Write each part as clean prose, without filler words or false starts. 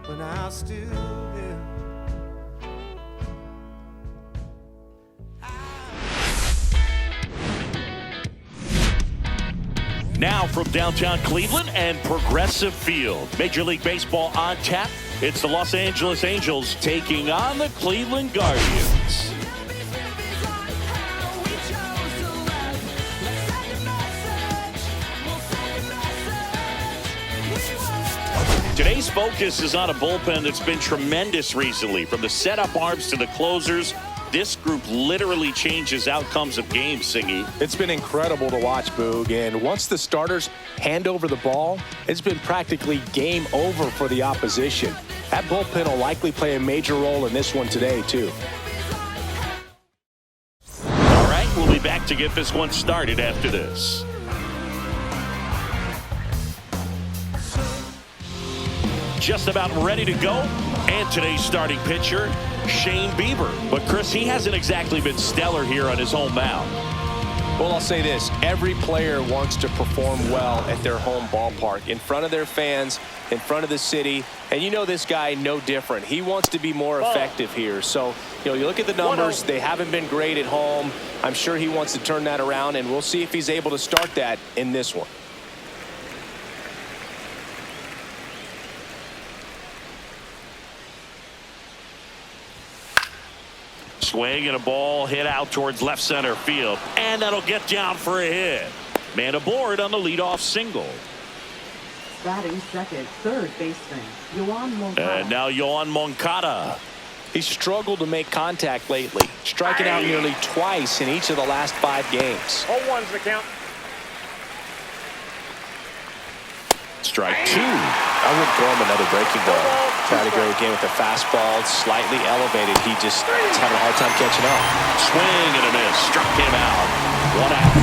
but I still live. Now from downtown Cleveland and Progressive Field. Major League Baseball on tap. It's the Los Angeles Angels taking on the Cleveland Guardians. Today's focus is on a bullpen that's been tremendous recently. From the setup arms to the closers, this group literally changes outcomes of games, Singy. It's been incredible to watch, Boog. And once the starters hand over the ball, it's been practically game over for the opposition. That bullpen will likely play a major role in this one today, too. All right, we'll be back to get this one started after this. Just about ready to go. And today's starting pitcher, Shane Bieber. But, Chris, he hasn't exactly been stellar here on his home mound. Well, I'll say this. Every player wants to perform well at their home ballpark, in front of their fans, in front of the city. And you know this guy no different. He wants to be more effective here. So, you look at the numbers. They haven't been great at home. I'm sure he wants to turn that around, and we'll see if he's able to start that in this one. Swing and a ball hit out towards left center field. And that'll get down for a hit. Man aboard on the leadoff single. Batting second, third baseman, Yoan Moncada. And now Yoan Moncada. He's struggled to make contact lately, striking out nearly twice in each of the last 5 games. 0-1's the count. Strike 2. I wouldn't throw him another breaking ball. Try to go again with the fastball, slightly elevated. He just is having a hard time catching up. Swing and a miss. Struck him out. 1 out.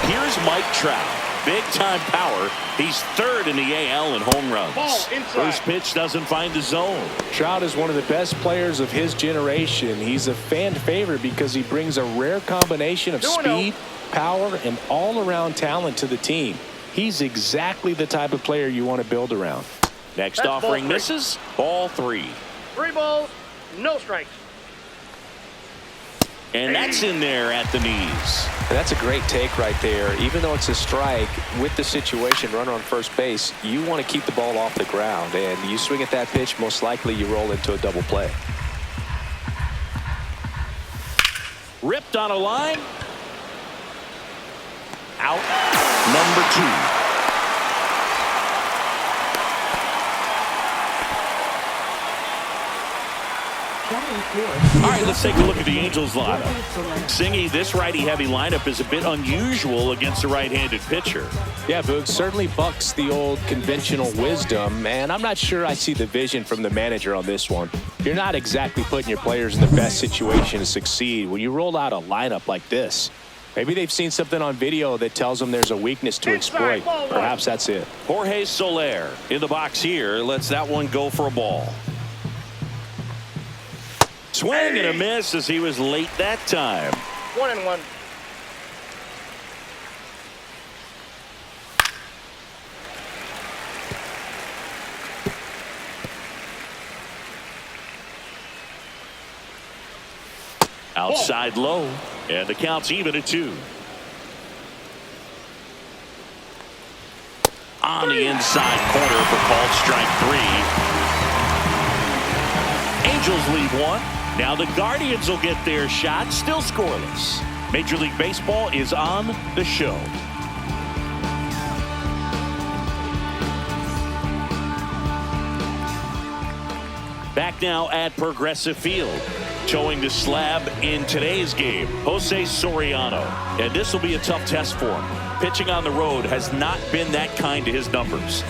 Here's Mike Trout. Big-time power. He's third in the AL in home runs. First pitch doesn't find the zone. Trout is one of the best players of his generation. He's a fan favorite because he brings a rare combination of speed, power, and all-around talent to the team. He's exactly the type of player you want to build around. Next offering misses. Ball 3. 3 balls, no strikes. And that's in there at the knees. And that's a great take right there. Even though it's a strike, with the situation, runner on first base, you want to keep the ball off the ground. And you swing at that pitch, most likely you roll into a double play. Ripped on a line. Out. Number 2. All right, let's take a look at the Angels lineup. Singy, this righty-heavy lineup is a bit unusual against a right-handed pitcher. Yeah, Boog, certainly bucks the old conventional wisdom, and I'm not sure I see the vision from the manager on this one. You're not exactly putting your players in the best situation to succeed when you roll out a lineup like this. Maybe they've seen something on video that tells them there's a weakness to exploit. Perhaps that's it. Jorge Soler in the box here lets that one go for a ball. Swing and a miss as he was late that time. 1-1. Outside low, and the count's even at 2. On the inside corner for called strike 3. Angels lead 1. Now the Guardians will get their shot, still scoreless. Major League Baseball is on the show. Back now at Progressive Field. Towing the slab in today's game, Jose Soriano. And this will be a tough test for him. Pitching on the road has not been that kind to his numbers.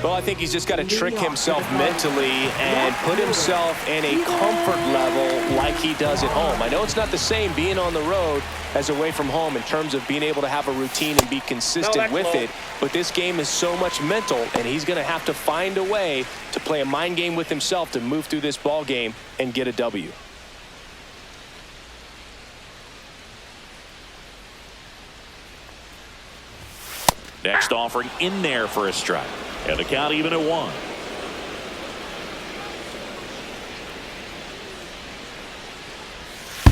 Well, I think he's just got to trick himself mentally and put himself in a comfort level like he does at home. I know it's not the same being on the road as away from home in terms of being able to have a routine and be consistent with it. But this game is so much mental, and he's going to have to find a way to play a mind game with himself to move through this ball game and get a W. Next offering in there for a strike. And the count even at 1.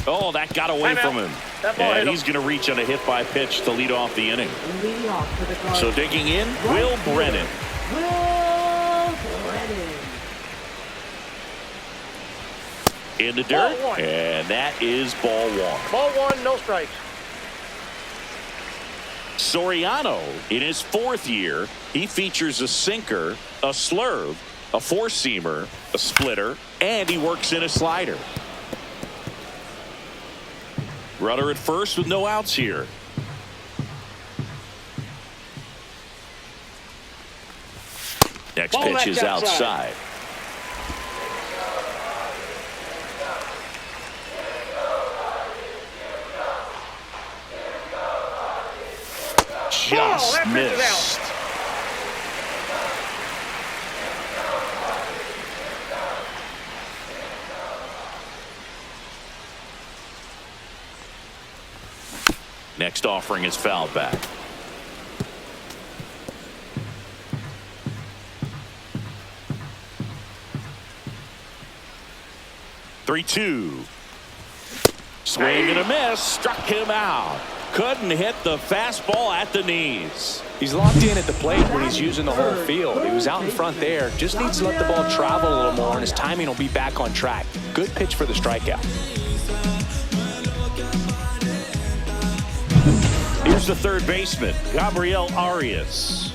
Oh, that got away Timeout. from him. That ball hit And him. he's going to reach on a hit by pitch to lead off the inning. Leading off for the Guardians. So digging in, Right Will fielder, Brennan. Will Brennan. In the Ball dirt, one. and that is ball one. Ball one, no strikes. Soriano, in his 4th year, he features a sinker, a slurve, a four-seamer, a splitter, and he works in a slider. Runner at first with no outs here. Next Ball pitch back is outside. Just that pitch is out. missed. Next offering is fouled back. Three-two. Swing and a miss. Struck him out. Couldn't hit the fastball at the knees. He's locked in at the plate when he's using the whole field. He was out in front there. Just needs to let the ball travel a little more, and his timing will be back on track. Good pitch for the strikeout. Here's the third baseman, Gabriel Arias.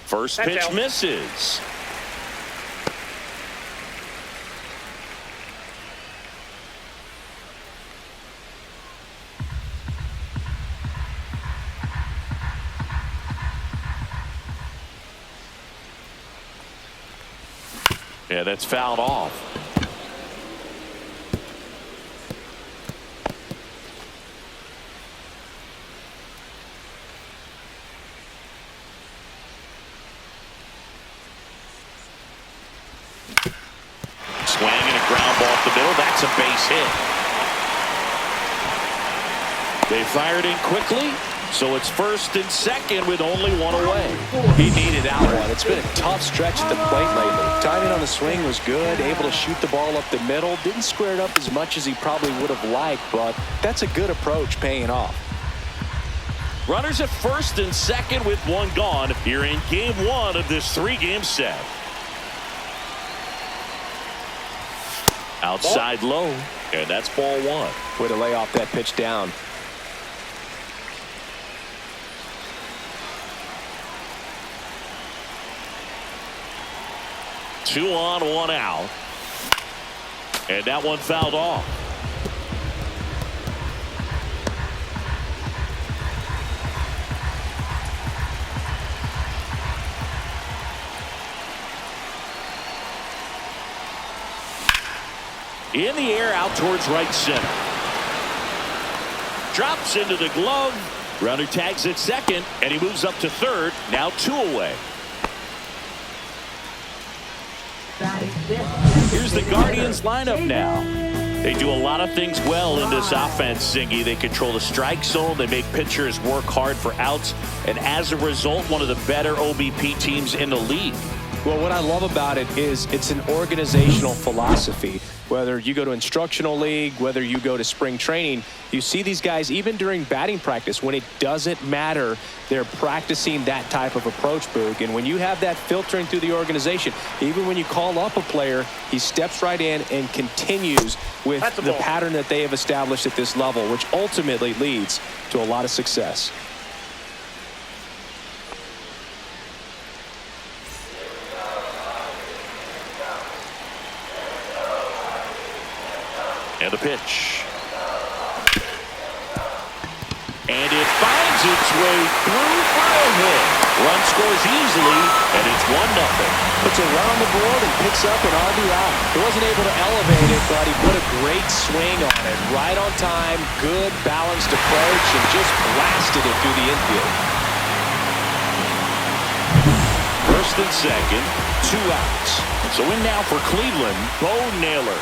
First That's pitch out. misses. Yeah, that's fouled off. Swing and a ground ball up the middle. That's a base hit. They fired in quickly, so it's first and second with only one away. He needed that one. It's been a tough stretch at the plate lately. Timing on the swing was good, able to shoot the ball up the middle. Didn't square it up as much as he probably would have liked, but that's a good approach paying off. Runners at first and second with one gone here in game one of this 3-game set. Outside low, and that's ball one. Way to lay off that pitch down. Two on, one out. And that one fouled off. In the air out towards right center. Drops into the glove. Runner tags at second, and he moves up to third. Now 2 away. Here's the Guardians lineup now. They do a lot of things well in this offense, Zingy. They control the strike zone. They make pitchers work hard for outs. And as a result, one of the better OBP teams in the league. Well, what I love about it is it's an organizational philosophy. Whether you go to instructional league, whether you go to spring training, you see these guys even during batting practice when it doesn't matter, they're practicing that type of approach, Boog. And when you have that filtering through the organization, even when you call up a player, he steps right in and continues with the pattern that they have established at this level, which ultimately leads to a lot of success. And the pitch. And it finds its way through for a hit. Run scores easily, and it's 1-0. Puts a run on the board and picks up an RBI. He wasn't able to elevate it, but he put a great swing on it. Right on time, good balanced approach, and just blasted it through the infield. First and second, 2 outs. So in now for Cleveland, Bo Naylor.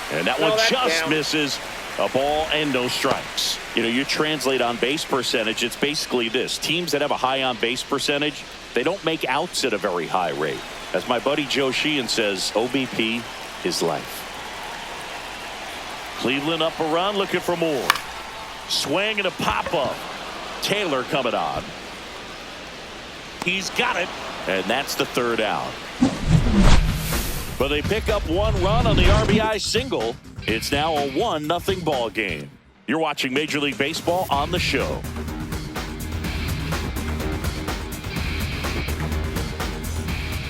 And that one just misses. A ball and no strikes. You know, you translate on base percentage, it's basically this. Teams that have a high on base percentage, they don't make outs at a very high rate. As my buddy Joe Sheehan says, OBP is life. Cleveland up a run, looking for more. Swing and a pop-up. Taylor coming on. He's got it, and that's the third out. But they pick up one run on the RBI single. It's now a 1-0 ball game. You're watching Major League Baseball on the show.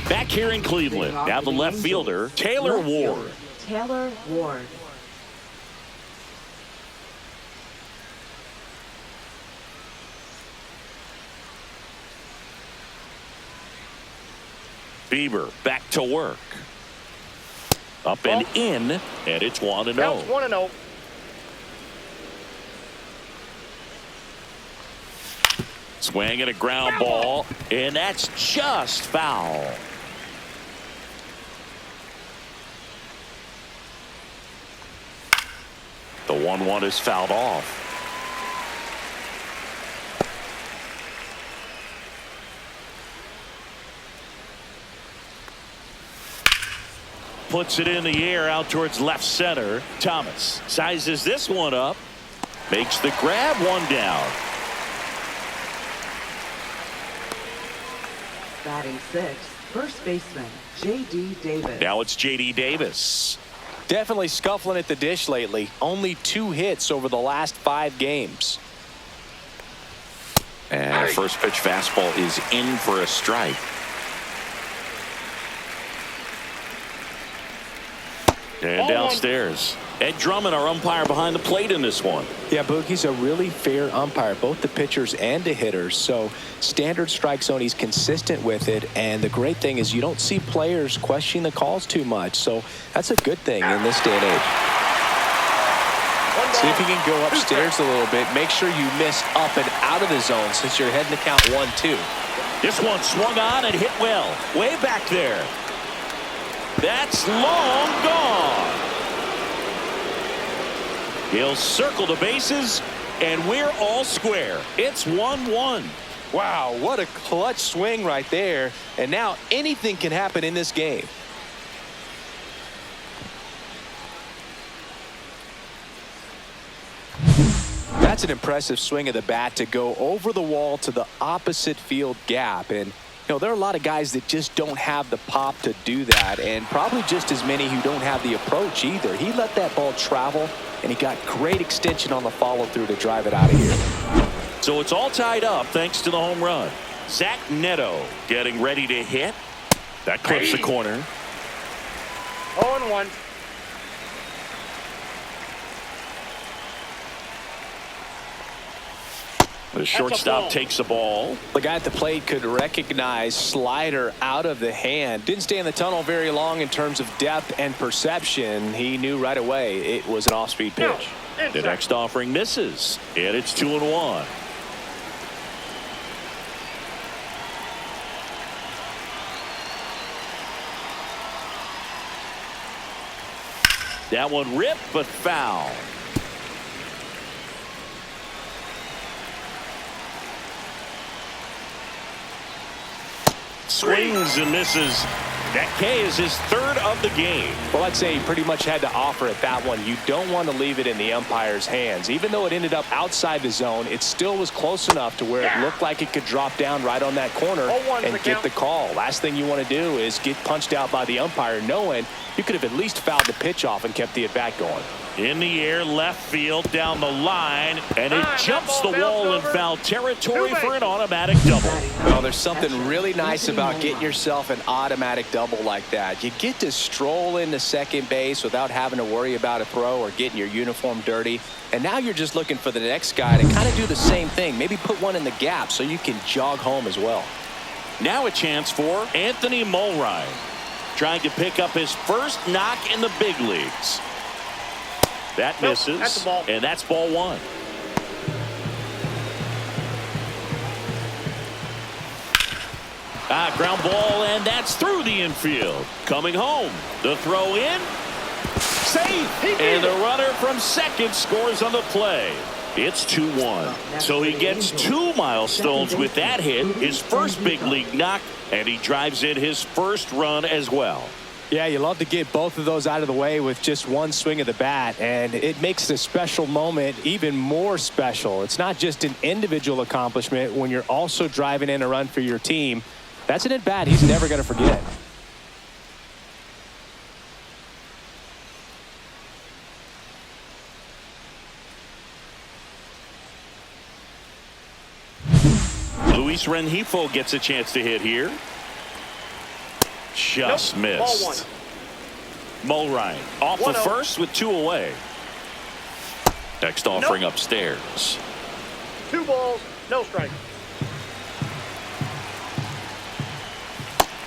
Back here in Cleveland, now the left fielder, Taylor Ward. Taylor Ward. Bieber back to work. Up and in, and it's 1-0. Counts 1-0. Swing and a ground ball, and that's just foul. The 1-1 is fouled off. Puts it in the air out towards left center. Thomas sizes this one up. Makes the grab, one down. Batting sixth, first baseman, J.D. Davis. Now it's J.D. Davis. Definitely scuffling at the dish lately. Only 2 hits over the last 5 games. And first pitch fastball is in for a strike. And downstairs, Ed Drummond, our umpire behind the plate in this one. Yeah, Boogie's a really fair umpire, both the pitchers and the hitters. So standard strike zone, he's consistent with it. And the great thing is you don't see players questioning the calls too much. So that's a good thing in this day and age. See if you can go upstairs a little bit. Make sure you miss up and out of the zone since you're heading to count 1-2. This one swung on and hit well. Way back there. That's long gone. He'll circle the bases, and we're all square. It's 1-1. Wow, what a clutch swing right there. And now anything can happen in this game. That's an impressive swing of the bat to go over the wall to the opposite field gap. And you know, there are a lot of guys that just don't have the pop to do that, and probably just as many who don't have the approach either. He let that ball travel, and he got great extension on the follow-through to drive it out of here. So it's all tied up thanks to the home run. Zach Neto getting ready to hit. That clips the corner. 0-1. The shortstop takes the ball. The guy at the plate could recognize slider out of the hand. Didn't stay in the tunnel very long in terms of depth and perception. He knew right away it was an off-speed pitch. The next offering misses, and it's 2-1. That one ripped, but foul. Swings and misses. That K is his third of the game. Well, I'd say he pretty much had to offer at that one. You don't want to leave it in the umpire's hands. Even though it ended up outside the zone, it still was close enough to where it looked like it could drop down right on that corner and get the call. Last thing you want to do is get punched out by the umpire knowing you could have at least fouled the pitch off and kept the at-bat going. In the air, left field, down the line, and it jumps the wall in foul territory for an automatic double. Well, there's something really nice about getting yourself an automatic double like that. You get to stroll into second base without having to worry about a throw or getting your uniform dirty. And now you're just looking for the next guy to kind of do the same thing. Maybe put one in the gap so you can jog home as well. Now a chance for Anthony Mulrine, trying to pick up his first knock in the big leagues. That misses, that's the ball. And that's ball one. Ground ball, and that's through the infield. Coming home, the throw in, safe, and the runner from second scores on the play. It's 2-1. So he gets 2 milestones with that hit, his first big league knock, and he drives in his first run as well. Yeah, you love to get both of those out of the way with just one swing of the bat, and it makes the special moment even more special. It's not just an individual accomplishment when you're also driving in a run for your team. That's an at-bat he's never going to forget. Luis Rengifo gets a chance to hit here. Just missed. Mulrine off the first with 2 away. Next offering upstairs. 2 balls, no strike.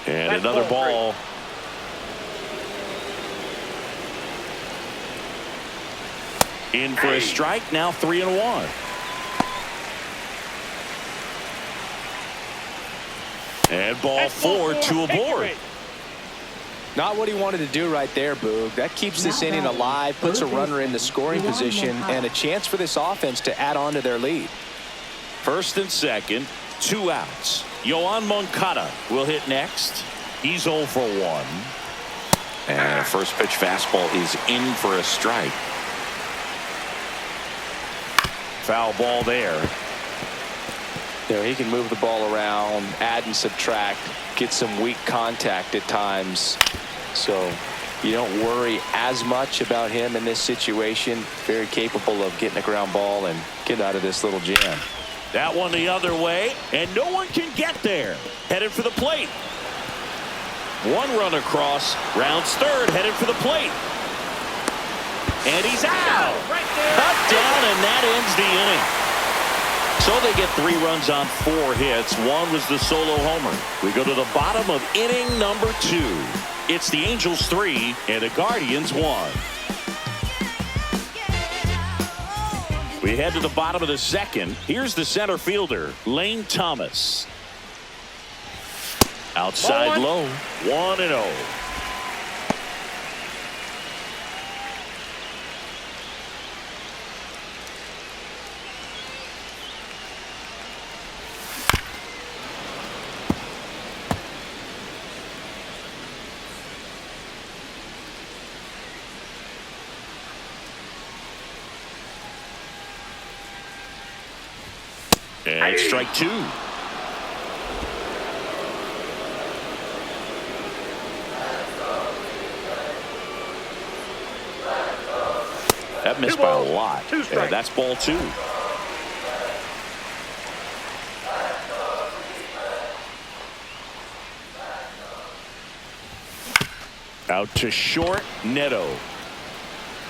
And another ball. In for a strike, now 3-1. And ball 4, 2 aboard. Not what he wanted to do right there, Boog. That keeps this inning alive, puts a runner in the scoring position, and a chance for this offense to add on to their lead. First and second, 2 outs. Yoan Moncada will hit next. He's 0 for 1. And a first pitch fastball is in for a strike. Foul ball there. There, he can move the ball around, add and subtract, get some weak contact at times. So you don't worry as much about him in this situation. Very capable of getting a ground ball and getting out of this little jam. That one the other way, and no one can get there. Headed for the plate. 1 run across, rounds third, headed for the plate. And he's out. Cut down, and that ends the inning. So they get 3 runs on 4 hits. 1 was the solo homer. We go to the bottom of inning number 2. It's the Angels 3 and the Guardians 1. We head to the bottom of the second. Here's the center fielder, Lane Thomas. Outside low, 1-0. And strike 2. That missed by a lot. And that's ball 2. Out to short, Neto.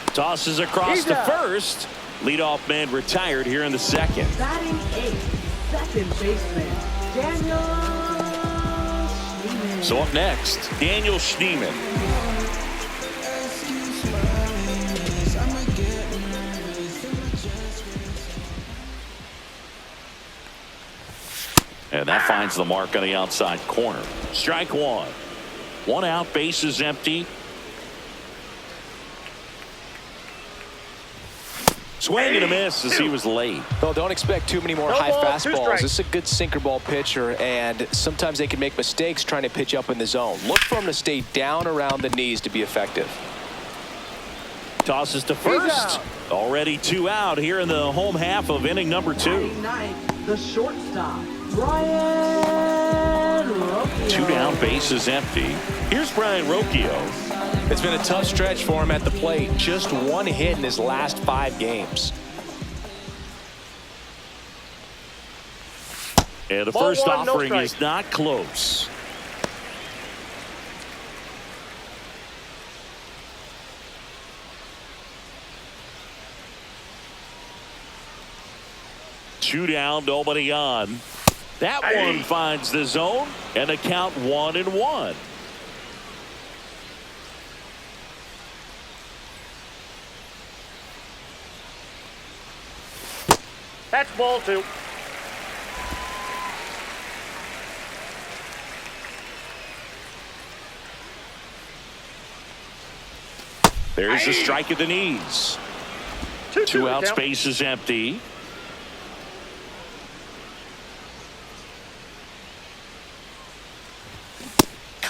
Tosses across to first. Leadoff man retired here in the second. Batting 8th, second baseman, Daniel Schneemann. So up next, Daniel Schneemann. And that finds the mark on the outside corner. Strike 1. 1 out, bases empty. Swing and a miss as he was late. Well, don't expect too many more high fastballs. This is a good sinker ball pitcher, and sometimes they can make mistakes trying to pitch up in the zone. Look for him to stay down around the knees to be effective. Tosses to first. Already 2 out here in the home half of inning number 2. The shortstop, Brayan Rocchio. 2 down, bases empty. Here's Brayan Rocchio. It's been a tough stretch for him at the plate. Just 1 hit in his last 5 games. And the first offering is not close. Two down, nobody on. That one finds the zone, and the count 1-1. That's ball 2. There's a strike at the knees. 2 out, space is empty.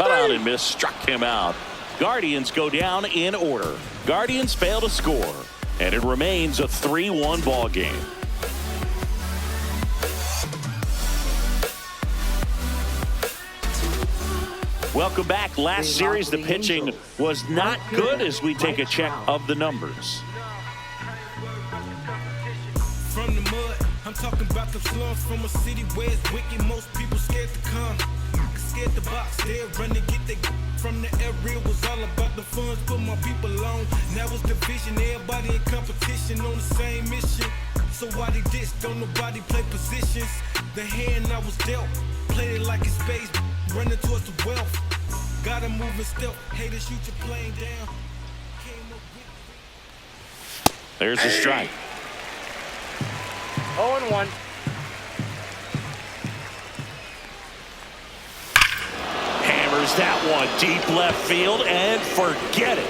cut out and miss struck him out. Guardians go down in order. Guardians fail to score, and it remains a 3-1 ball game. Welcome back. Last series, the pitching was not good as we take a check of the numbers. From the mud, I'm talking about the slums from a city where it's wicked. Most people scared to come, scared to box. They're running, get they from the area. Was all about the funds, put my people on. Now it's division, everybody in competition on the same mission. So why they diss? Don't nobody play positions. The hand I was dealt, played it like it's space, running towards the wealth. Gotta move and stealth. Haters shoot your plane down. There's a strike. 0-1. Hammers that one deep left field and forget it.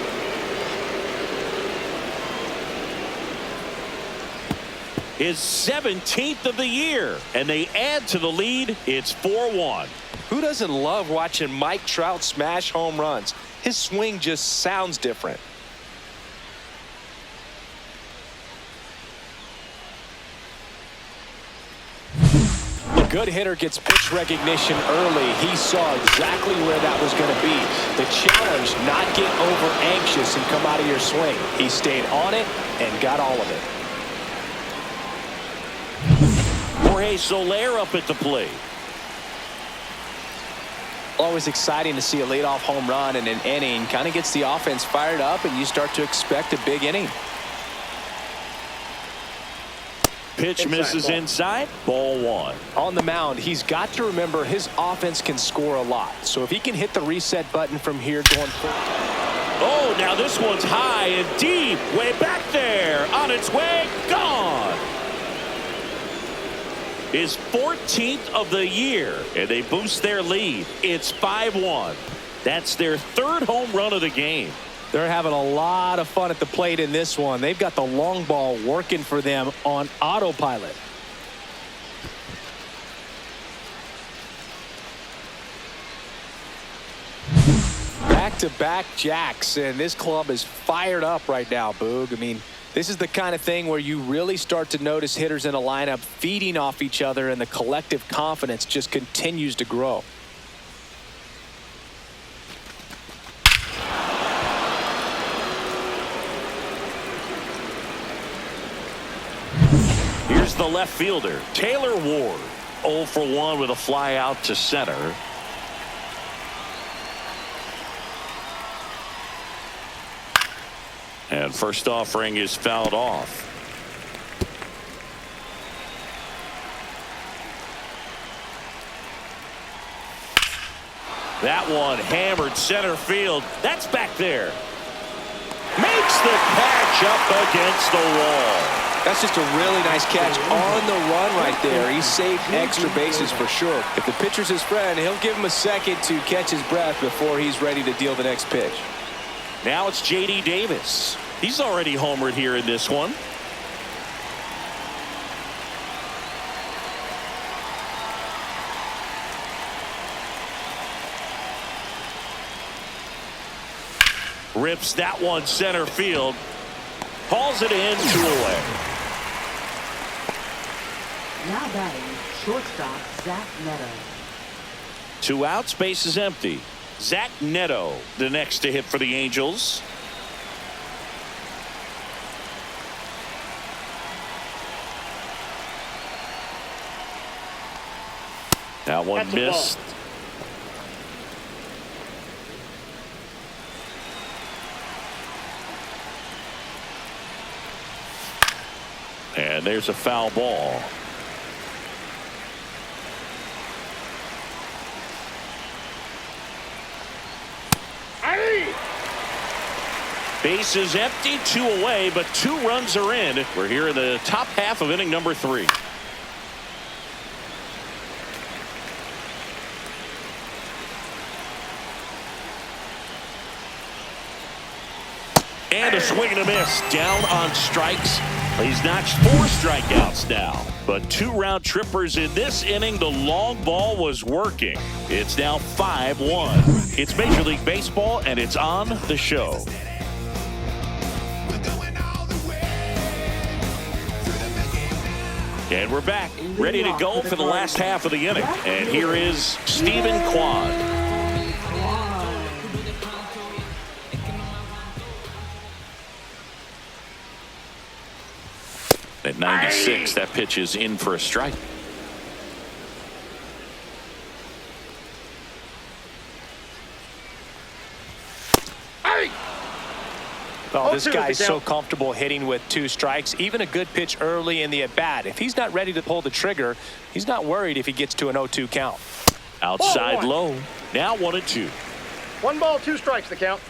His 17th of the year, and they add to the lead. It's 4-1. Who doesn't love watching Mike Trout smash home runs? His swing just sounds different. A good hitter gets pitch recognition early. He saw exactly where that was going to be. The challenge, not get over anxious and come out of your swing. He stayed on it and got all of it. Jorge Soler up at the plate. Always exciting to see a leadoff home run in an inning. Kind of gets the offense fired up, and you start to expect a big inning. Pitch misses inside. Ball 1. On the mound, he's got to remember his offense can score a lot. So if he can hit the reset button from here going forward. Oh, now this one's high and deep. Way back there. On its way. Gone. His 14th of the year, and they boost their lead. It's 5-1. That's their third home run of the game. They're having a lot of fun at the plate in this one. They've got the long ball working for them on autopilot. Back-to-back jacks, and this club is fired up right now, Boog. I mean, this is the kind of thing where you really start to notice hitters in a lineup feeding off each other, and the collective confidence just continues to grow. Here's the left fielder, Taylor Ward. 0 for 1 with a fly out to center. And first offering is fouled off. That one hammered center field. That's back there. Makes the catch up against the wall. That's just a really nice catch on the run right there. He saved extra bases for sure. If the pitcher's his friend, he'll give him a second to catch his breath before he's ready to deal the next pitch. Now it's J.D. Davis. He's already homered here in this one. Rips that one center field. Hauls it in, 2 away. Now batting, shortstop Zach Neto. 2 outs, base is empty. Zach Neto, the next to hit for the Angels. That one That's a missed. ball. And there's a foul ball. Base is empty, 2 away, but 2 runs are in. We're here in the top half of inning number 3. And a swing and a miss. Down on strikes. He's notched 4 strikeouts now. But 2 round trippers in this inning. The long ball was working. It's now 5-1. It's Major League Baseball, and it's on the show. And we're back, ready to go for the last half of the inning. And here is Steven Kwan. At 96, that pitch is in for a strike. Oh, this guy's so comfortable hitting with 2 strikes. Even a good pitch early in the at-bat. If he's not ready to pull the trigger, he's not worried if he gets to an 0-2 count. Outside low. Now 1-2. 1 ball, 2 strikes the count.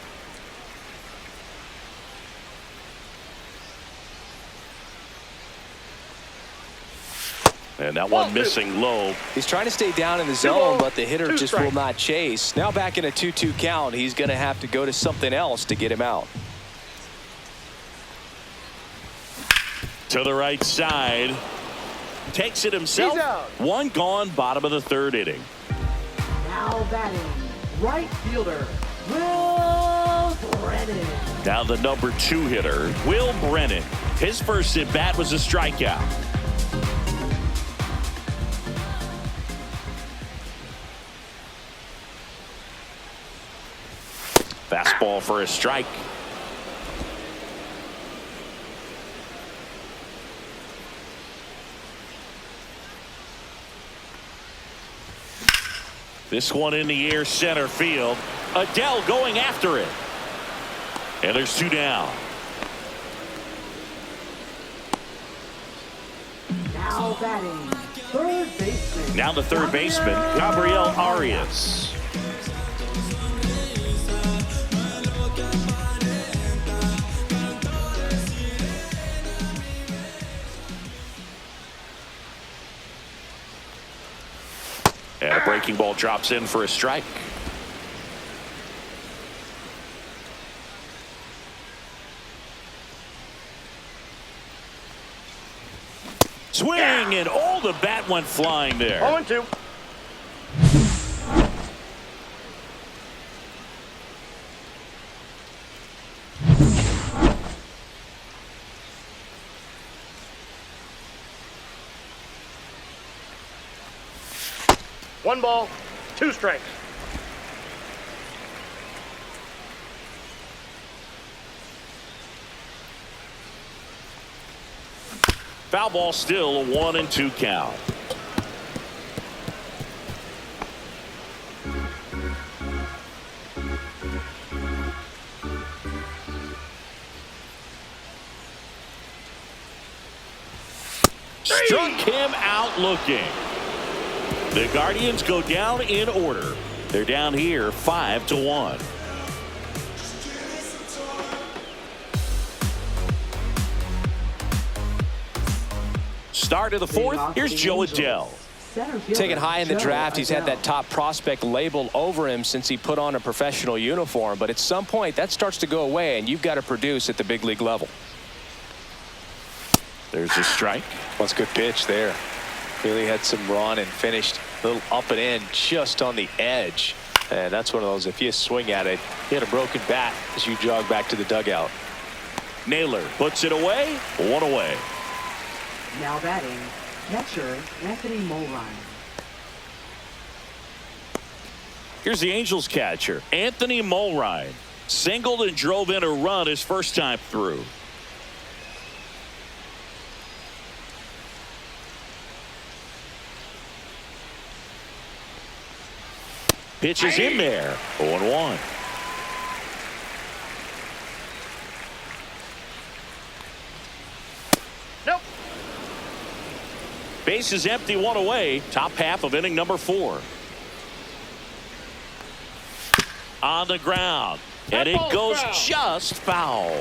And that one missing low. He's trying to stay down in the zone, but the hitter just will not chase. Now back in a 2-2 count, he's going to have to go to something else to get him out. To the right side. Takes it himself. 1 gone, bottom of the 3rd inning. Now batting, right fielder, Will Brennan. Now the number 2 hitter, Will Brennan. His first at bat was a strikeout. Fastball for a strike. This one in the air, center field. Adele going after it. And there's 2 down. Now batting, 3rd baseman. Now the 3rd baseman, Gabriel Arias. And a breaking ball drops in for a strike. Swing, and all the bat went flying there. 0-2. One ball, 2 strikes. Foul ball, still a 1-2 count. Struck him out looking. The Guardians go down in order. They're down here 5-1. Start of the 4th. Here's Joe Adele. Taken high in the draft, he's had that top prospect label over him since he put on a professional uniform. But at some point, that starts to go away, and you've got to produce at the big league level. There's a strike. That's a good pitch there. Really had some run and finished a little up and in just on the edge. And that's one of those, if you swing at it, you hit a broken bat as you jog back to the dugout. Naylor puts it away. 1 away. Now batting, catcher Anthony Mulrine. Here's the Angels catcher, Anthony Mulrine. Singled and drove in a run his first time through. Pitch is in there. 0-1. Nope. Base is empty, 1 away. Top half of inning number 4. On the ground. And it goes just foul.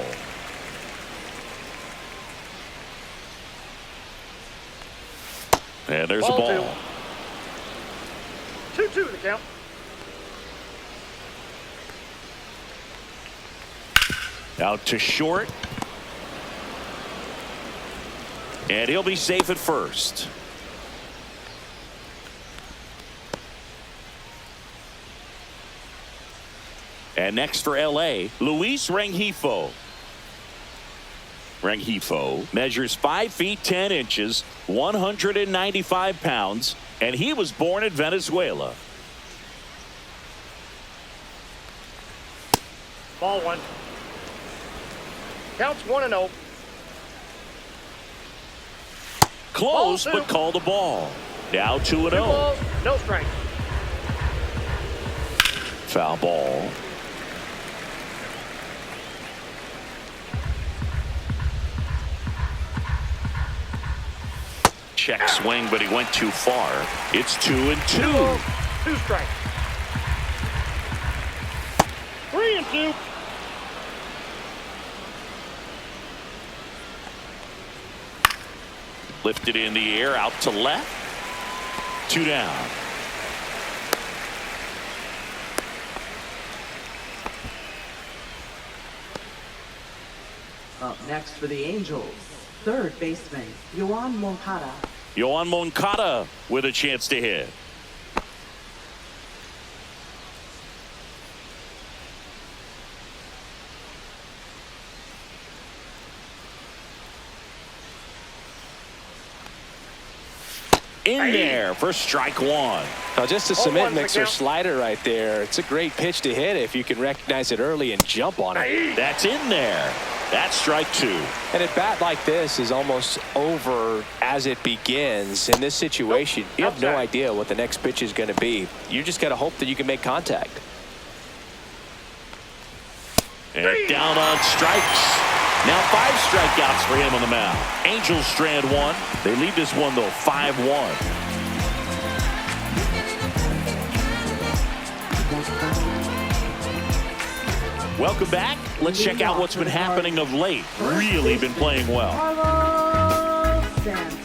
And there's a ball. 2-2 the count. Out to short. And he'll be safe at first. And next for L.A., Luis Rengifo. Rengifo measures 5 feet 10 inches, 195 pounds, and he was born in Venezuela. Ball 1. Counts 1-0. Close, Ball 2. but called a ball. Now 2-0. 2 balls, no strikes. Foul ball. Check swing, but he went too far. It's 2-2. 2 balls, 2 strikes. 3-2. Lifted in the air, out to left. 2 down. Up next for the Angels, third baseman, Yoan Moncada. Yoan Moncada with a chance to hit. In there for strike 1. Now just a 0-1 cement the mixer count. slider right there. It's a great pitch to hit if you can recognize it early and jump on it. That's in there. That's strike 2. And a bat like this is almost over as it begins. In this situation, you have no Outside. idea what the next pitch is going to be. You just got to hope that you can make contact. And down on strikes. Now 5 strikeouts for him on the mound. Angels strand 1. They lead this one, though, 5-1. Welcome back. Let's check out what's been happening of late. Really been playing well. Carlos Santana.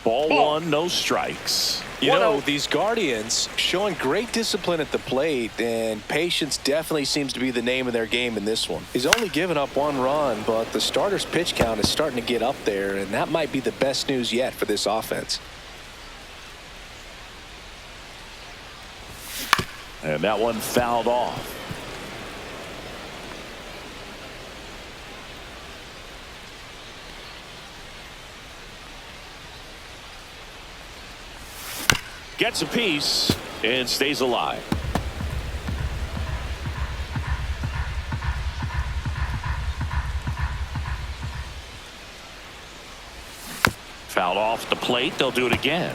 Ball 1, no strikes. You know, 1-0. these Guardians showing great discipline at the plate, and patience definitely seems to be the name of their game in this one. He's only given up 1 run, but the starter's pitch count is starting to get up there, and that might be the best news yet for this offense. And that one fouled off. Gets a piece and stays alive. Fouled off the plate. They'll do it again.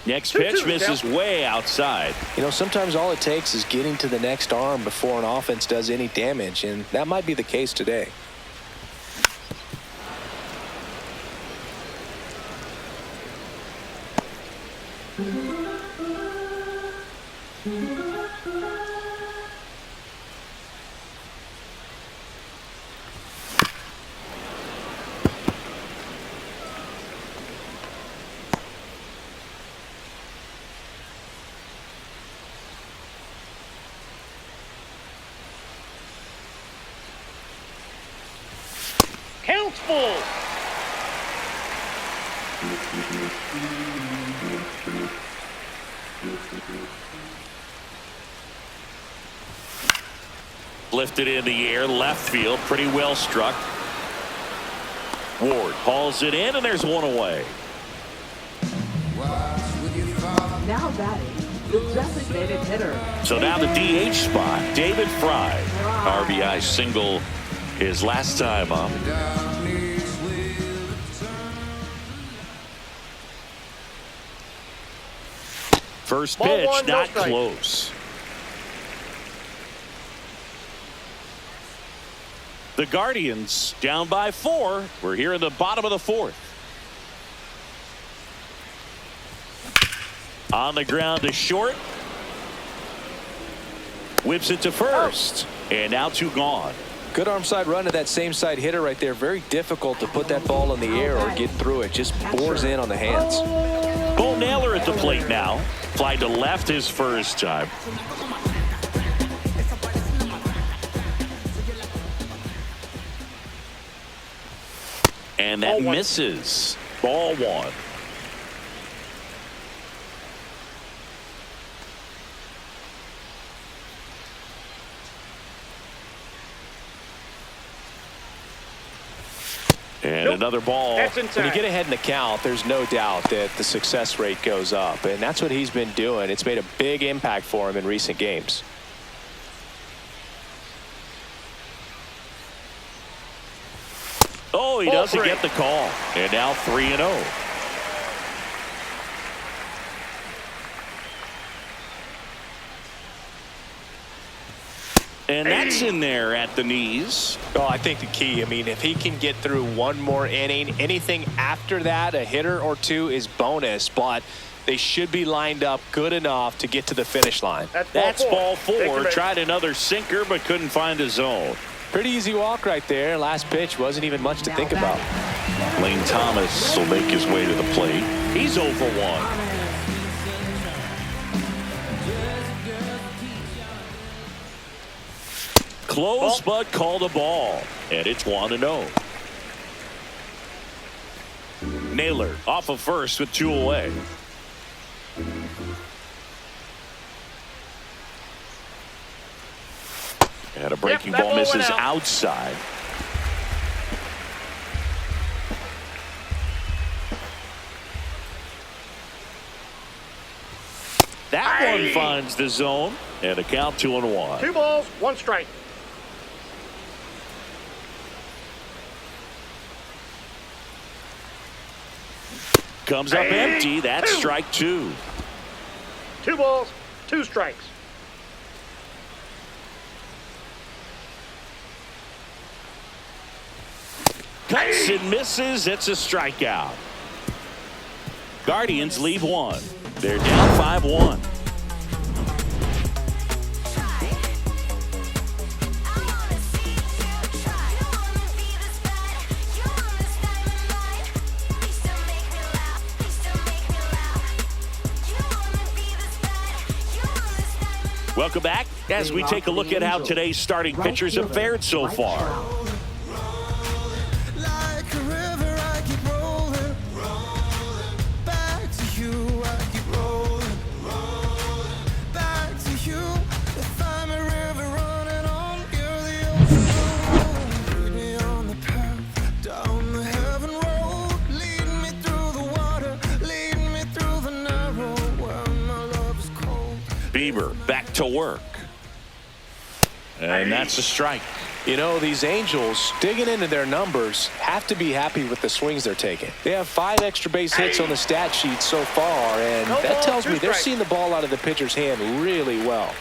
Next pitch 2-2, misses way outside. You know, sometimes all it takes is getting to the next arm before an offense does any damage, and that might be the case today. Counts full. Lifted in the air, left field, pretty well struck. Ward hauls it in, and there's one away. Now batting, the designated hitter. So now the DH spot, David Fry. RBI single his last time up. First Ball pitch, 1, no not strike. close. The Guardians down by 4. We're here in the bottom of the 4th. On the ground to short. Whips it to first. And now 2 gone. Good arm side run to that same side hitter right there. Very difficult to put that ball in the air or get through it. Just bores in on the hands. Bo Naylor at the plate now. Fly to left his first time. And that misses. Ball 1. And another ball. When you get ahead in the count, there's no doubt that the success rate goes up. And that's what he's been doing. It's made a big impact for him in recent games. Oh, he doesn't get the call. And now 3-0. And that's in there at the knees. Oh, I think the key, I mean, if he can get through one more inning, anything after that, a hitter or 2 is bonus, but they should be lined up good enough to get to the finish line. That's ball 4. Tried another sinker, but couldn't find a zone. Pretty easy walk right there. Last pitch wasn't even much to think about. Lane Thomas will make his way to the plate. He's 0 for 1. Close, but called a ball. And it's 1-0. Naylor off of first with 2 away. And a breaking ball misses outside. That one finds the zone. And a count 2-1. 2 balls, 1 strike. Comes up empty. That's strike 2. 2 balls, 2 strikes. Cuts and misses. It's a strikeout. Guardians leave 1. They're down 5-1. Welcome back as we take a look at how today's starting pitchers have fared so far. Like a river, I keep rolling, back to you, I keep rolling, back to you. If I'm a river running on, you're the ocean. Lead me on the path down the heaven road. Lead me through the water, lead me through the narrow where my love is cold. Bieber back to work. And that's a strike. You know, these Angels, digging into their numbers, have to be happy with the swings they're taking. They have 5 extra base hits on the stat sheet so far, and that tells me they're seeing the ball out of the pitcher's hand really well.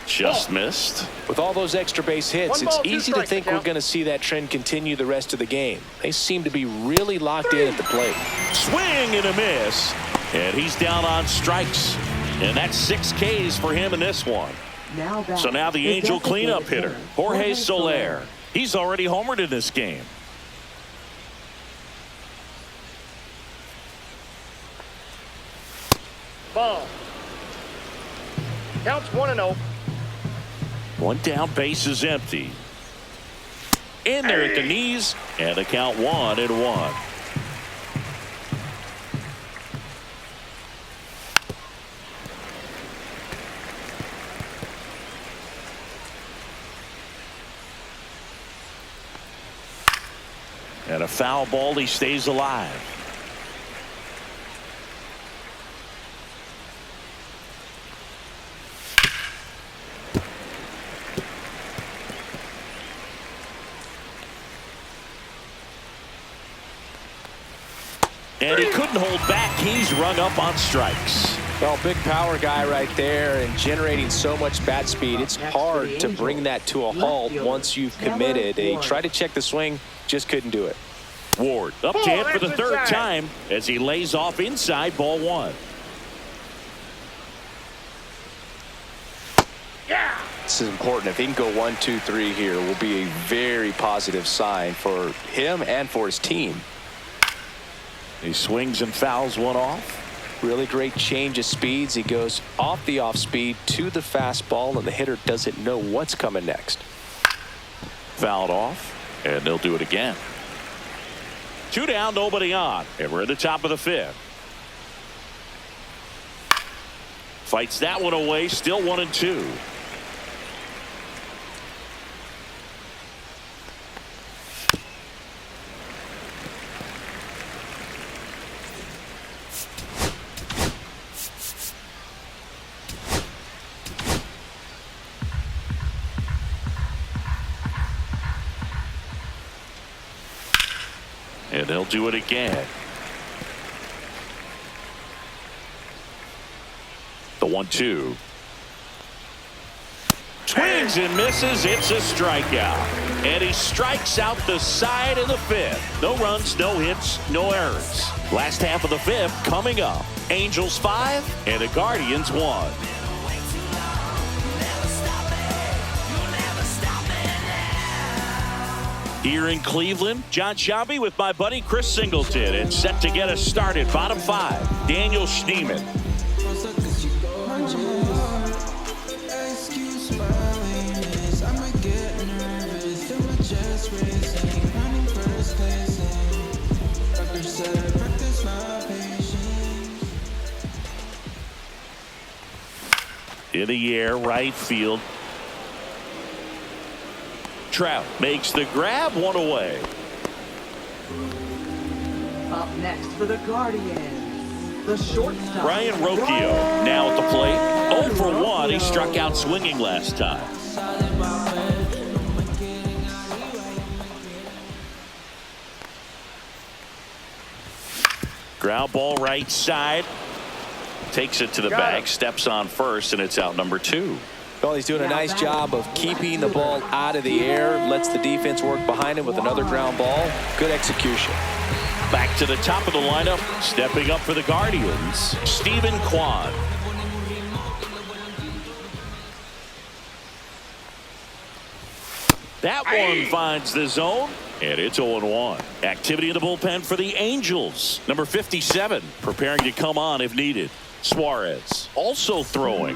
Just missed. With all those extra base hits, it's easy to think we're going to see that trend continue the rest of the game. They seem to be really locked in at the plate. Swing and a miss. And he's down on strikes. And that's 6 Ks for him in this one. So now the Angel cleanup hitter, Jorge Soler. He's already homered in this game. Ball. Counts 1-0. 1 down, base is empty. In there at the knees, and the count 1-1. And a foul ball, he stays alive. And he couldn't hold back. He's rung up on strikes. Well, big power guy right there and generating so much bat speed. It's hard to bring that to a halt once you've committed. He tried to check the swing, just couldn't do it. Ward up to hit for the third time as he lays off inside, ball one. Yeah. This is important. If he can go 1, 2, 3 here, will be a very positive sign for him and for his team. He swings and fouls one off. Really great change of speeds. He goes off the off speed to the fastball, and the hitter doesn't know what's coming next. Fouled off, and they'll do it again. 2 down, nobody on, and we're at the top of the 5th. Fights that one away, still 1-2. And they'll do it again. The 1-2. Swings and misses. It's a strikeout. And he strikes out the side of the 5th. No runs, no hits, no errors. Last half of the 5th coming up. Angels 5 and the Guardians 1. Here in Cleveland, John Sciambi with my buddy Chris Singleton, and set to get us started. Bottom 5, Daniel Schneemann. In the air, right field. Trout makes the grab, one away. Up next for the Guardians, the shortstop. Ryan Rocchio now at the plate. 0 for 1. He struck out swinging last time. Ground ball right side. Takes it to the bag, steps on first, and it's out number 2. Well, he's doing a nice job of keeping the ball out of the air. Lets the defense work behind him with another ground ball. Good execution. Back to the top of the lineup. Stepping up for the Guardians, Stephen Kwan. That one finds the zone, and it's 0-1. Activity in the bullpen for the Angels. Number 57 preparing to come on if needed. Suarez also throwing.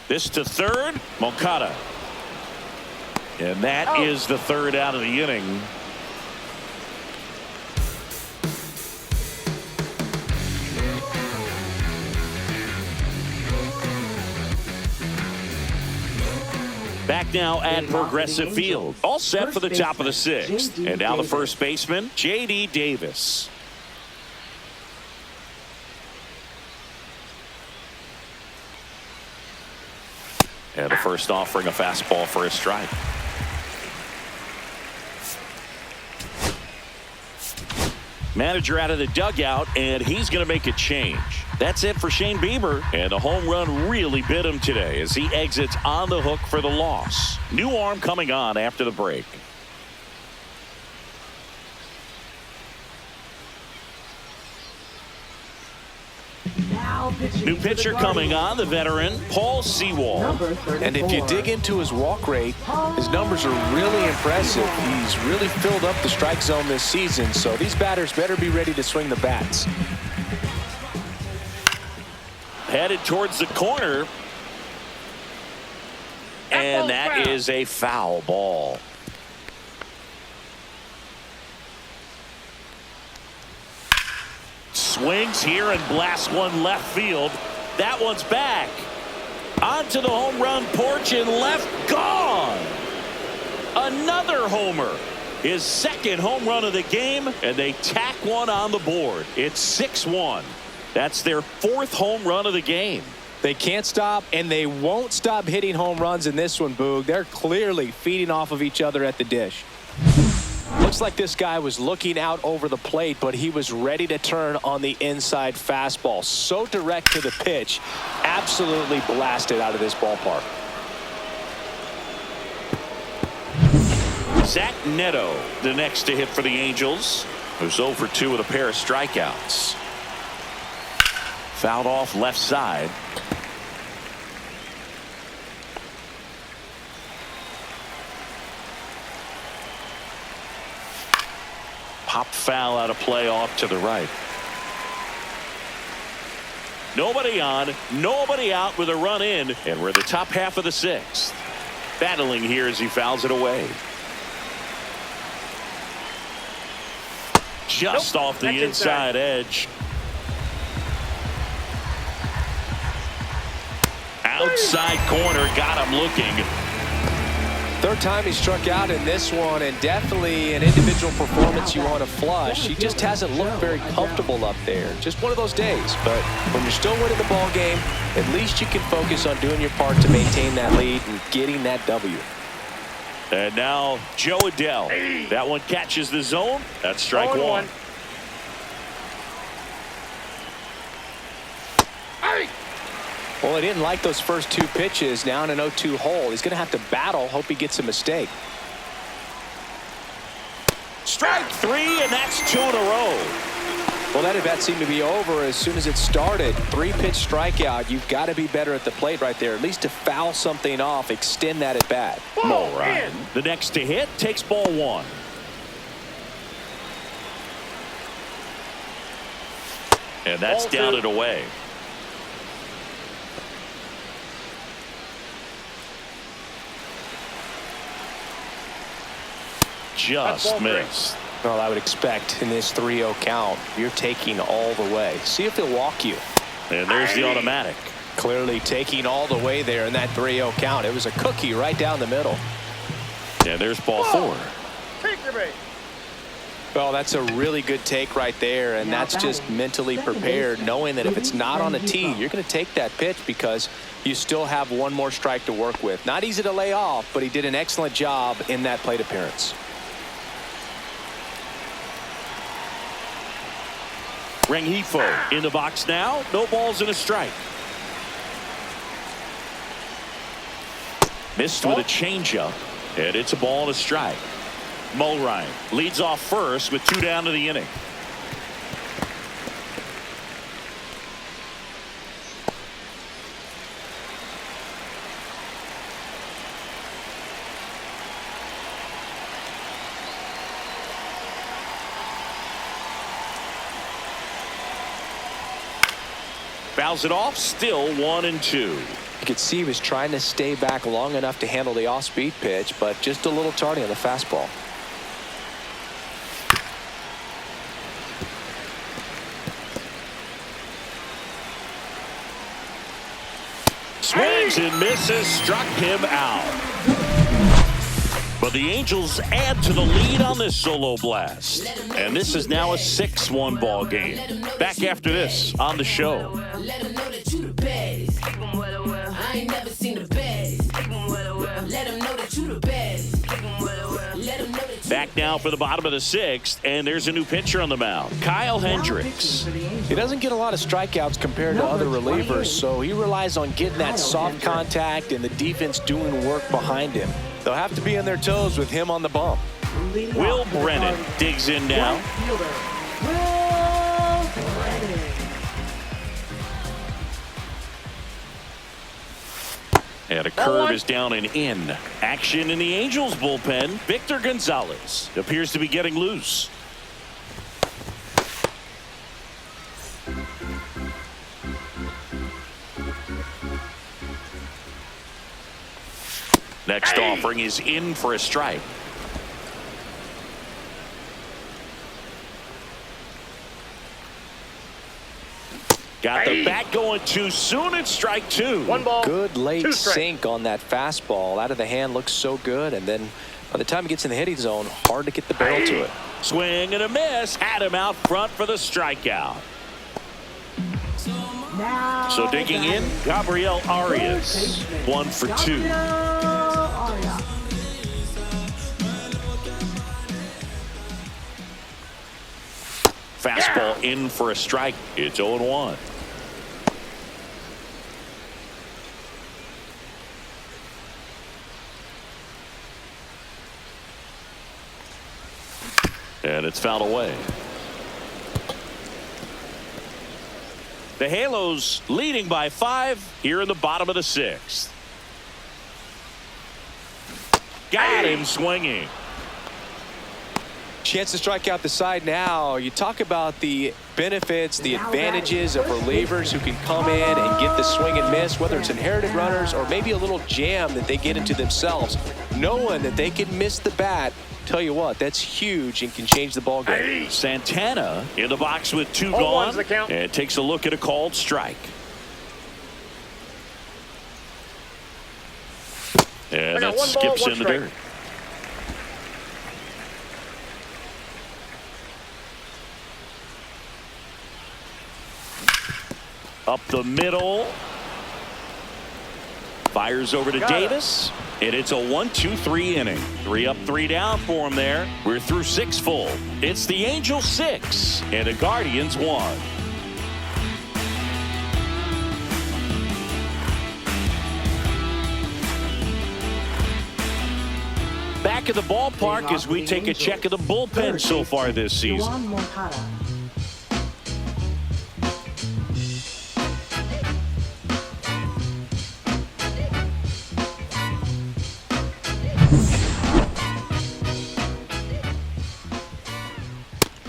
This to third, Moncada. And that is the third out of the inning. Back now at Progressive Field. All set for the top of the 6th. And now the first baseman, J.D. Davis. And the first offering a fastball for a strike. Manager out of the dugout, and he's going to make a change. That's it for Shane Bieber, and the home run really bit him today as he exits on the hook for the loss. New arm coming on after the break. New pitcher coming on, the veteran, Paul Sewald. And if you dig into his walk rate, his numbers are really impressive. He's really filled up the strike zone this season, so these batters better be ready to swing the bats. Headed towards the corner. And that is a foul ball. Swings here and blasts one left field. That one's back. Onto the home run porch and left, gone. Another homer. His second home run of the game, and they tack one on the board. It's 6-1. That's their 4th home run of the game. They can't stop, and they won't stop hitting home runs in this one, Boog. They're clearly feeding off of each other at the dish. Looks Looks like this guy was looking out over the plate, but he was ready to turn on the inside fastball. So direct to the pitch. Absolutely blasted out of this ballpark. Zach Neto, the next to hit for the Angels, who's 0 for 2 with a pair of strikeouts. Fouled off left side. Popped foul out of play off to the right. Nobody on, nobody out with a run in, and we're the top half of the 6th. Battling here as he fouls it away. Just off the inside edge. Outside corner, got him looking. Third time he struck out in this one, and definitely an individual performance you want to flush. He just hasn't looked very comfortable up there. Just one of those days. But when you're still winning the ball game, at least you can focus on doing your part to maintain that lead and getting that W. And now Joe Adell. That one catches the zone. That's strike one. Well, he didn't like those first 2 pitches. Now in an 0-2 hole. He's going to have to battle. Hope he gets a mistake. Strike 3, and that's 2 in a row. Well, that at-bat seemed to be over as soon as it started. 3-pitch strikeout. You've got to be better at the plate right there. At least to foul something off, extend that at-bat. Mo Ryan, the next to hit, takes ball 1. And that's down and away. Just missed. Well, I would expect in this 3-0 count, you're taking all the way. See if he'll walk you. And there's the automatic. Clearly taking all the way there in that 3-0 count. It was a cookie right down the middle. And there's ball 4. Take your bait. Well, that's a really good take right there, and that's just mentally prepared, knowing that if it's not on a tee, you're going to take that pitch because you still have one more strike to work with. Not easy to lay off, but he did an excellent job in that plate appearance. Rengifo in the box now. No balls and a strike. Missed with a changeup, and it's a ball and a strike. Mo Ryan leads off first with 2 down to the inning. Fouls it off, still 1-2. You could see he was trying to stay back long enough to handle the off-speed pitch, but just a little tardy on the fastball. Swings and misses, struck him out. But the Angels add to the lead on this solo blast. And this is now a 6-1 ball game. Back after this on the show. Let them know that you the best. I ain't never seen the best. Let them know that you the best. Let them know that you Back now for the bottom of the 6th, and there's a new pitcher on the mound, Kyle Hendricks. He doesn't get a lot of strikeouts compared to other relievers, so he relies on getting that soft contact and the defense doing work behind him. They'll have to be on their toes with him on the bump. Will Brennan digs in now. And a curve is down and in. Action in the Angels bullpen. Victor Gonzalez appears to be getting loose. Next offering is in for a strike. Got the bat going too soon. It's strike 2. 1 ball. Good late 2 strikes. sink on that fastball. Out of the hand looks so good, and then by the time he gets in the hitting zone, hard to get the barrel to it. Swing and a miss. Had him out front for the strikeout. So digging in, Gabriel Arias, 1 for 2. fastball in for a strike. It's 0-1. And it's fouled away. The Halos leading by 5 here in the bottom of the 6th. Got him swinging. Chance to strike out the side now. You talk about the benefits, the advantages of relievers who can come in and get the swing and miss, whether it's inherited runners or maybe a little jam that they get into themselves. Knowing that they can miss the bat, tell you what, that's huge and can change the ball game. Santana in the box with 2 Oh, gone. one's the count. And takes a look at a called strike. And I got that 1 ball, skips 1 in the strike. dirt. Up the middle. Fires over to Got it. Davis. And it's a 1-2-3 inning. 3 up, 3 down for him there. We're through 6 full. It's the Angels 6 and the Guardians 1. Back at the ballpark as we take a check of the bullpen so far this season. Yoan Moncada.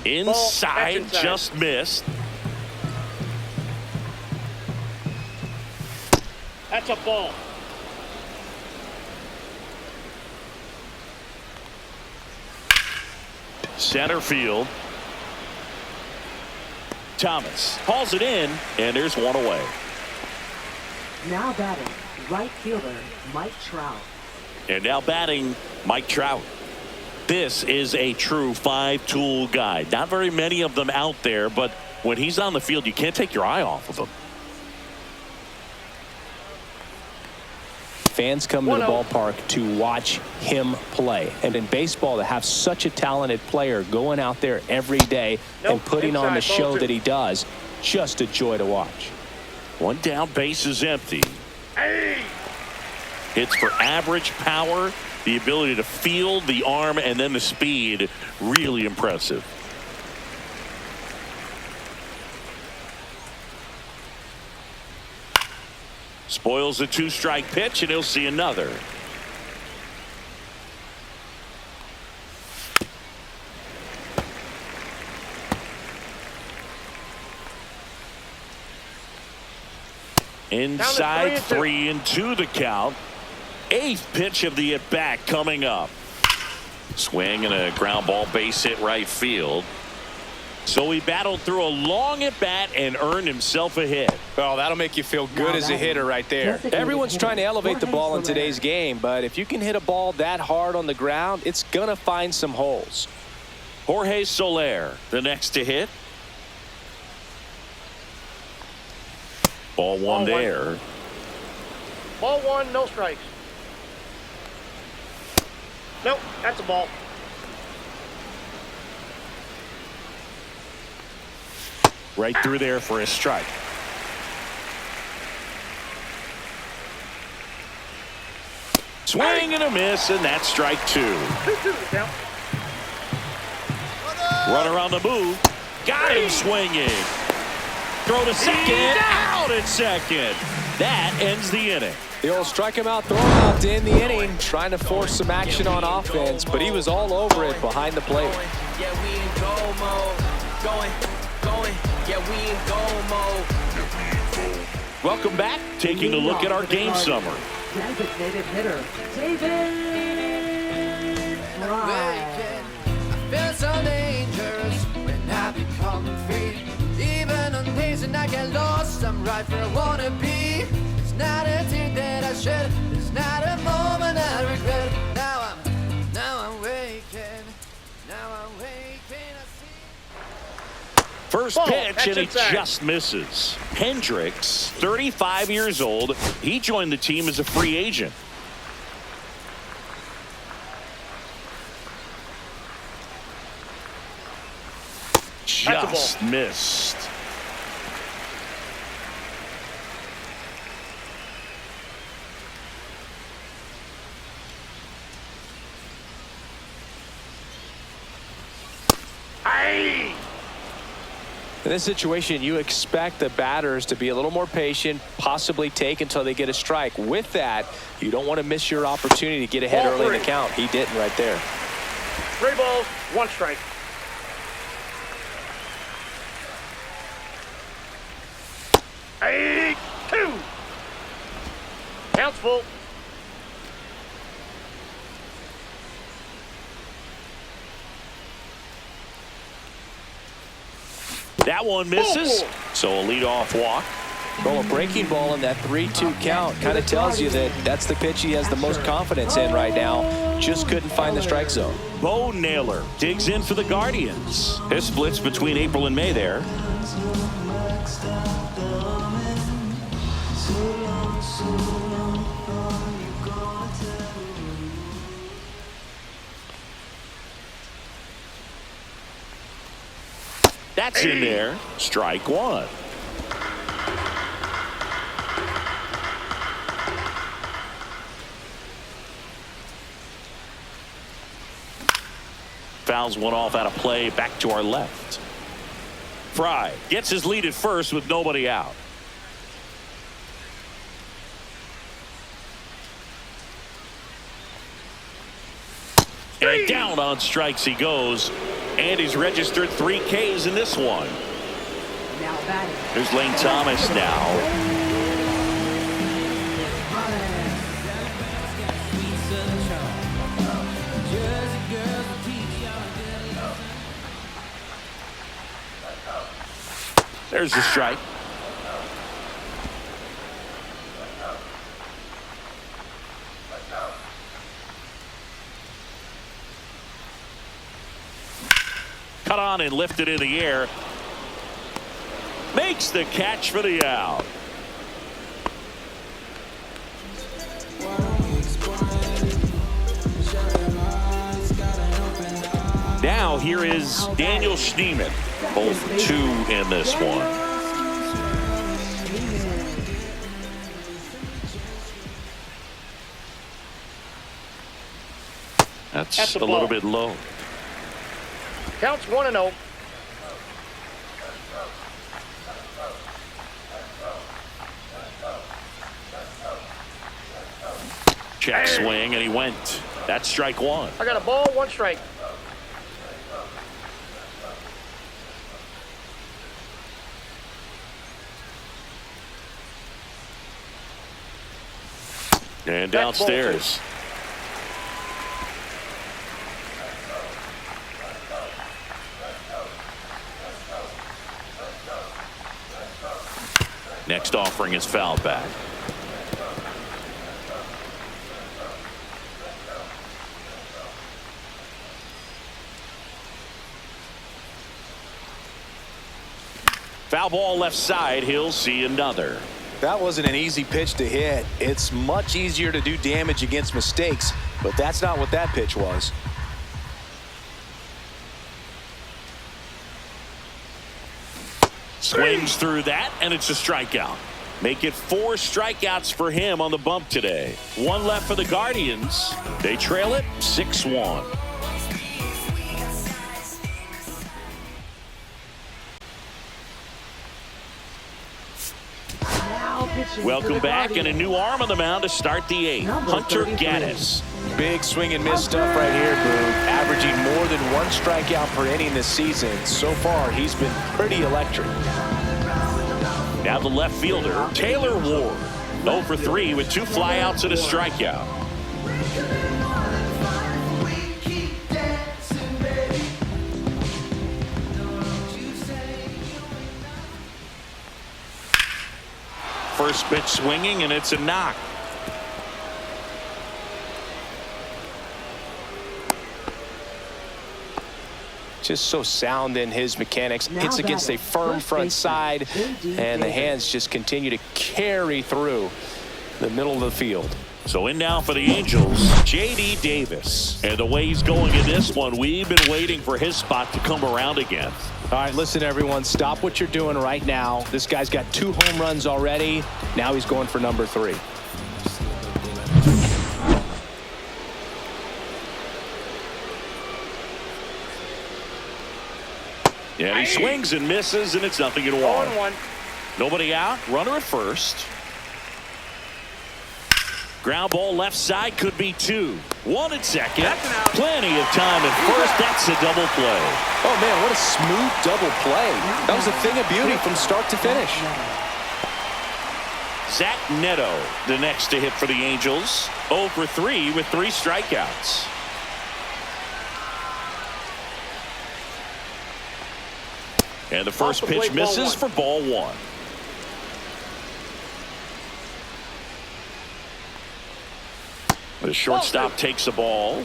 Inside, Inside. just missed. That's a ball. Center field. Thomas hauls it in, and there's 1 away. Now batting, right fielder Mike Trout. And now batting, Mike Trout. This is a true 5-tool guy. Not very many of them out there, but when he's on the field, you can't take your eye off of him. Fans come to the 1-0. ballpark to watch him play. And in baseball, to have such a talented player going out there every day and Nope, putting on the inside, ball show 2. that he does, just a joy to watch. 1 down, base is empty. Hey! Hits for average power, the ability to field, the arm, and then the speed. Really impressive. Spoils the 2-strike pitch, and he'll see another. Inside, 3-2 the count. 8th pitch of the at-bat coming up. Swing and a ground ball base hit right field. So he battled through a long at-bat and earned himself a hit. Oh, that'll make you feel good as a hitter right there. Everyone's trying to elevate the ball in today's game, but if you can hit a ball that hard on the ground, it's going to find some holes. Jorge Soler, the next to hit. Ball 1 Ball 1. there. Ball 1, no strikes. Nope, that's a ball. Right through there for a strike. Swing and a miss, and that's strike 2. 2-2 the count. Runner on the move. Got him swinging. Throw to second. Out at second. That ends the inning. The old strike him out, throw him out to end the inning, trying to force some action on offense, but he was all over it behind the plate. Yeah, we in goal mode. Going. Yeah, we in goal mode. Welcome back. Taking a look at our game summary. Designated hitter David Fry. I feel so dangerous when I become free. Even on days when I get lost, I'm right where I wanna be. It's not a thing that I should. It's not a moment I regret. Now I'm waking. Now I'm waking. I see. First Ball, pitch, that's and he inside. just misses. Hendricks, 35 years old. He joined the team as a free agent. Just missed. In this situation, you expect the batters to be a little more patient, possibly take until they get a strike. With that, you don't want to miss your opportunity to get ahead early in the count. He didn't right there. 3 balls, 1 strike. Hey, 2. Count's full. That one misses, so a leadoff walk. Well, a breaking ball in that 3-2 count kind of tells you that that's the pitch he has the most confidence in right now. Just couldn't find the strike zone. Bo Naylor digs in for the Guardians. His splits between April and May there. That's in there. Strike 1. Fouls one off out of play. Back to our left. Fry gets his lead at first with nobody out. And down on strikes he goes. And he's registered 3 Ks in this one. Now batting. There's Lane Thomas now. There's the strike. Cut on and lifted in the air. Makes the catch for the out. Now here is Daniel Schneemann. 0 for 2 in this one. That's a little bit low. Counts 1-0. Check swing and he went. That's strike 1. I got a ball, 1 strike. And downstairs. Next offering is fouled back. Foul ball left side. He'll see another. That wasn't an easy pitch to hit. It's much easier to do damage against mistakes, but that's not what that pitch was. Swings through that, and it's a strikeout. Make it 4 strikeouts for him on the bump today. 1 left for the Guardians. They trail it 6-1. Welcome back, and a new arm on the mound to start the 8th. Hunter Gaddis. Big swing and miss stuff right here, Boog. Averaging more than 1 strikeout per inning this season. So far, he's been pretty electric. Now the left fielder, Taylor Ward. 0 for 3 with 2 flyouts and a strikeout. First pitch swinging, and it's a knock. Just so sound in his mechanics. Hits against a firm front side, and the hands just continue to carry through the middle of the field. So in now for the Angels, J.D. Davis. And the way he's going in this one, we've been waiting for his spot to come around again. All right, listen, everyone. Stop what you're doing right now. This guy's got 2 home runs already. Now he's going for number 3. Yeah, he swings and misses, and it's 0-1. 0-1. Nobody out. Runner at first. Ground ball left side, could be 2. 1 at second. Plenty of time at first. That's a double play. Oh, man, what a smooth double play. That was a thing of beauty from start to finish. Zach Neto, the next to hit for the Angels. 0 for 3 with 3 strikeouts. And the first Off the pitch plate, ball misses 1. for ball 1. The shortstop takes the ball.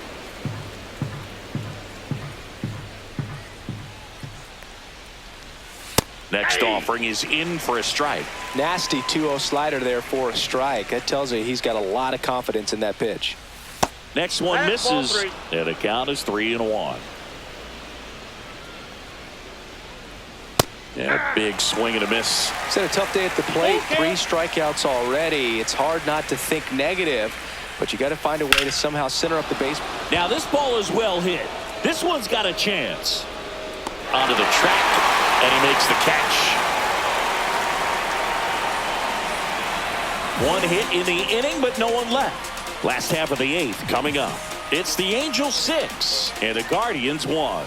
Next offering is in for a strike. Nasty 2-0 slider there for a strike. That tells you he's got a lot of confidence in that pitch. Next one That's ball misses. 3. And the count is 3-1. Yeah, big swing and a miss. It's had a tough day at the plate. 3 strikeouts already. It's hard not to think negative, but you got to find a way to somehow center up the base. Now this ball is well hit. This one's got a chance. Onto the track, and he makes the catch. 1 hit in the inning, but no one left. Last half of the 8th coming up. It's the Angels 6 and the Guardians 1.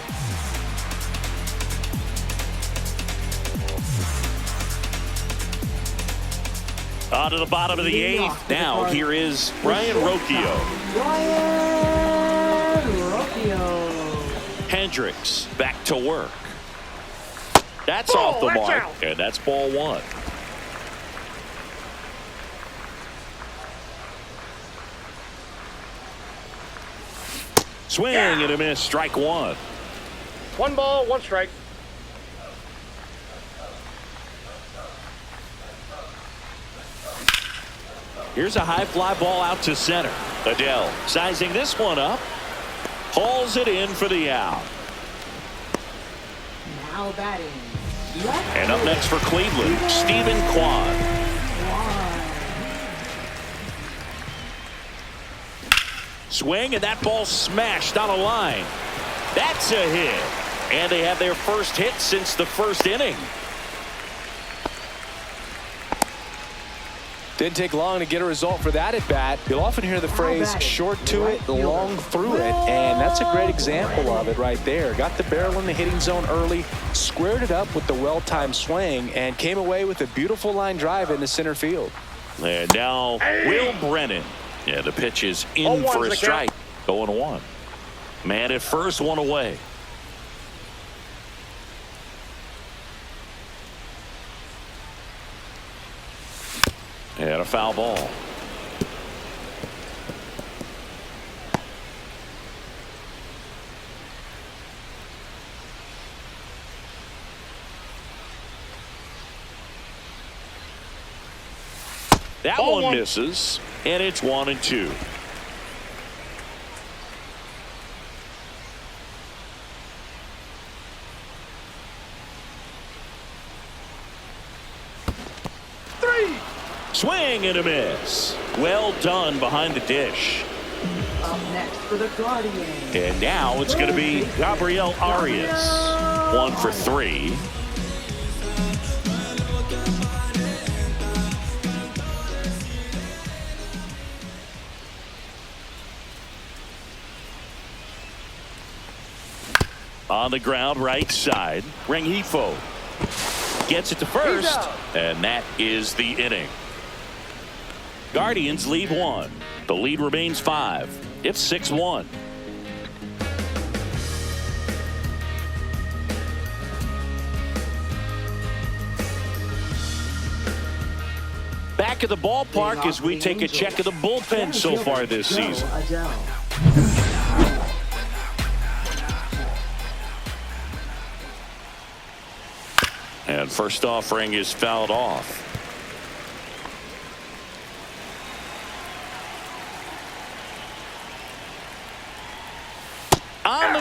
On to the bottom of the 8th. Now here is Brian Rocchio. Brian Rocchio. Hendricks back to work. That's Ball, off the that's mark, out. and that's ball 1. Swing and a miss, strike 1. 1 ball, 1 strike. Here's a high fly ball out to center. Adele sizing this one up. Hauls it in for the out. Now batting. And up next for Cleveland, Stephen Kwan. Swing, and that ball smashed on a line. That's a hit. And they have their first hit since the first inning. Didn't take long to get a result for that at bat. You'll often hear the phrase short to it, long through it, and that's a great example of it right there. Got the barrel in the hitting zone early, squared it up with the well-timed swing, and came away with a beautiful line drive into center field. And now Will Brennan. Yeah, the pitch is in for a strike. 0-1. Man at first, 1 away. And a foul ball. That Ball one 1. misses, and it's 1-2. Swing and a miss. Well done behind the dish. Up next for the Guardians. And now it's going to be Gabriel Arias. 1 for 3. On the ground, right side. Rengifo gets it to first, and that is the inning. Guardians lead 1. The lead remains 5. It's 6-1. Back at the ballpark as we take a check of the bullpen so far this season. Adele. And first offering is fouled off.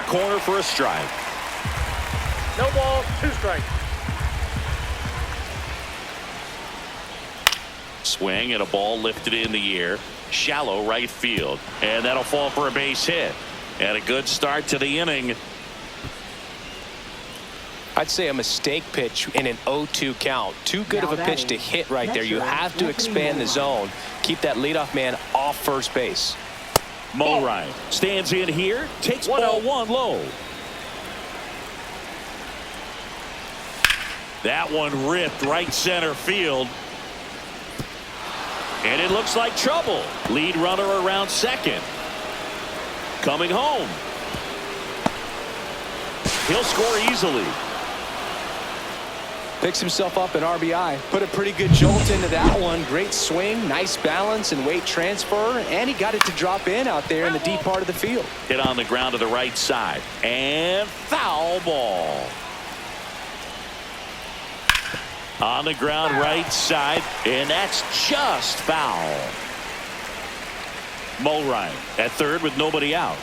corner for a strike. No ball, 2 strikes. Swing and a ball lifted in the air. Shallow right field. And that'll fall for a base hit. And a good start to the inning. I'd say a mistake pitch in an 0-2 count. Too good of a pitch to hit right there. You have to expand the zone. Keep that leadoff man off first base. Mulrine stands in here. Takes ball 1 low. That one ripped right center field. And it looks like trouble. Lead runner around second. Coming home. He'll score easily. Picks himself up an RBI. Put a pretty good jolt into that one. Great swing, nice balance and weight transfer. And he got it to drop in out there in the deep part of the field. Hit on the ground to the right side. And foul ball. On the ground right side. And that's just foul. Mulrine at third with nobody out.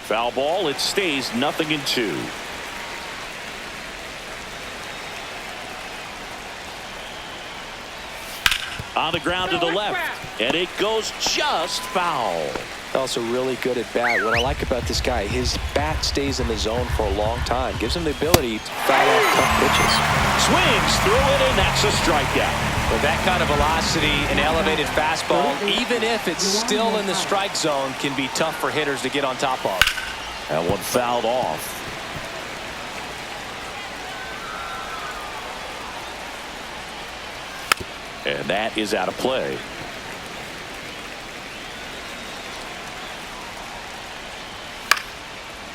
Foul ball. It stays 0-2. On the ground to the left. And it goes just foul. Also really good at bat. What I like about this guy, his bat stays in the zone for a long time. Gives him the ability to foul off tough pitches. Swings through it, and that's a strikeout. With that kind of velocity, an elevated fastball, even if it's still in the strike zone, can be tough for hitters to get on top of. That one fouled off. And that is out of play.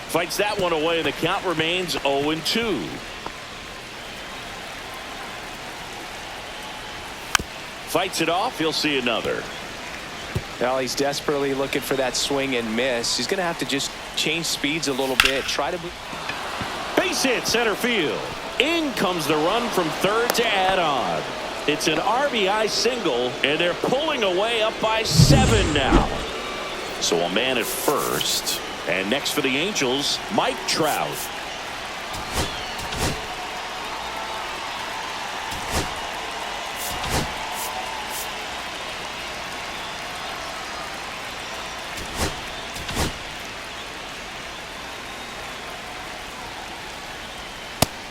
Fights that one away, and the count remains 0-2. Fights it off. He'll see another. Well, he's desperately looking for that swing and miss. He's going to have to just change speeds a little bit. Try to Base hit center field. In comes the run from third to add on. It's an RBI single, and they're pulling away up by 7 now. So a man at first. And next for the Angels, Mike Trout.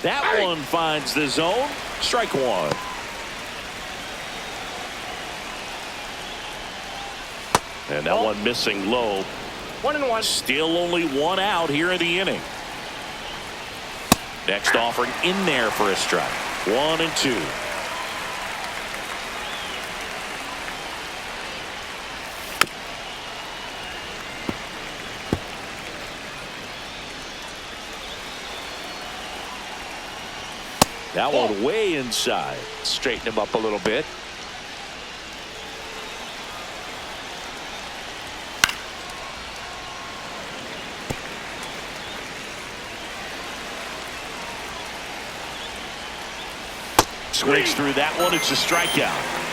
That one finds the zone. Strike 1. And that one missing low. 1-1. Still only 1 out here in the inning. Next offering in there for a strike. 1-2. That one way inside. straighten him up a little bit. Swings through that one. It's a strikeout.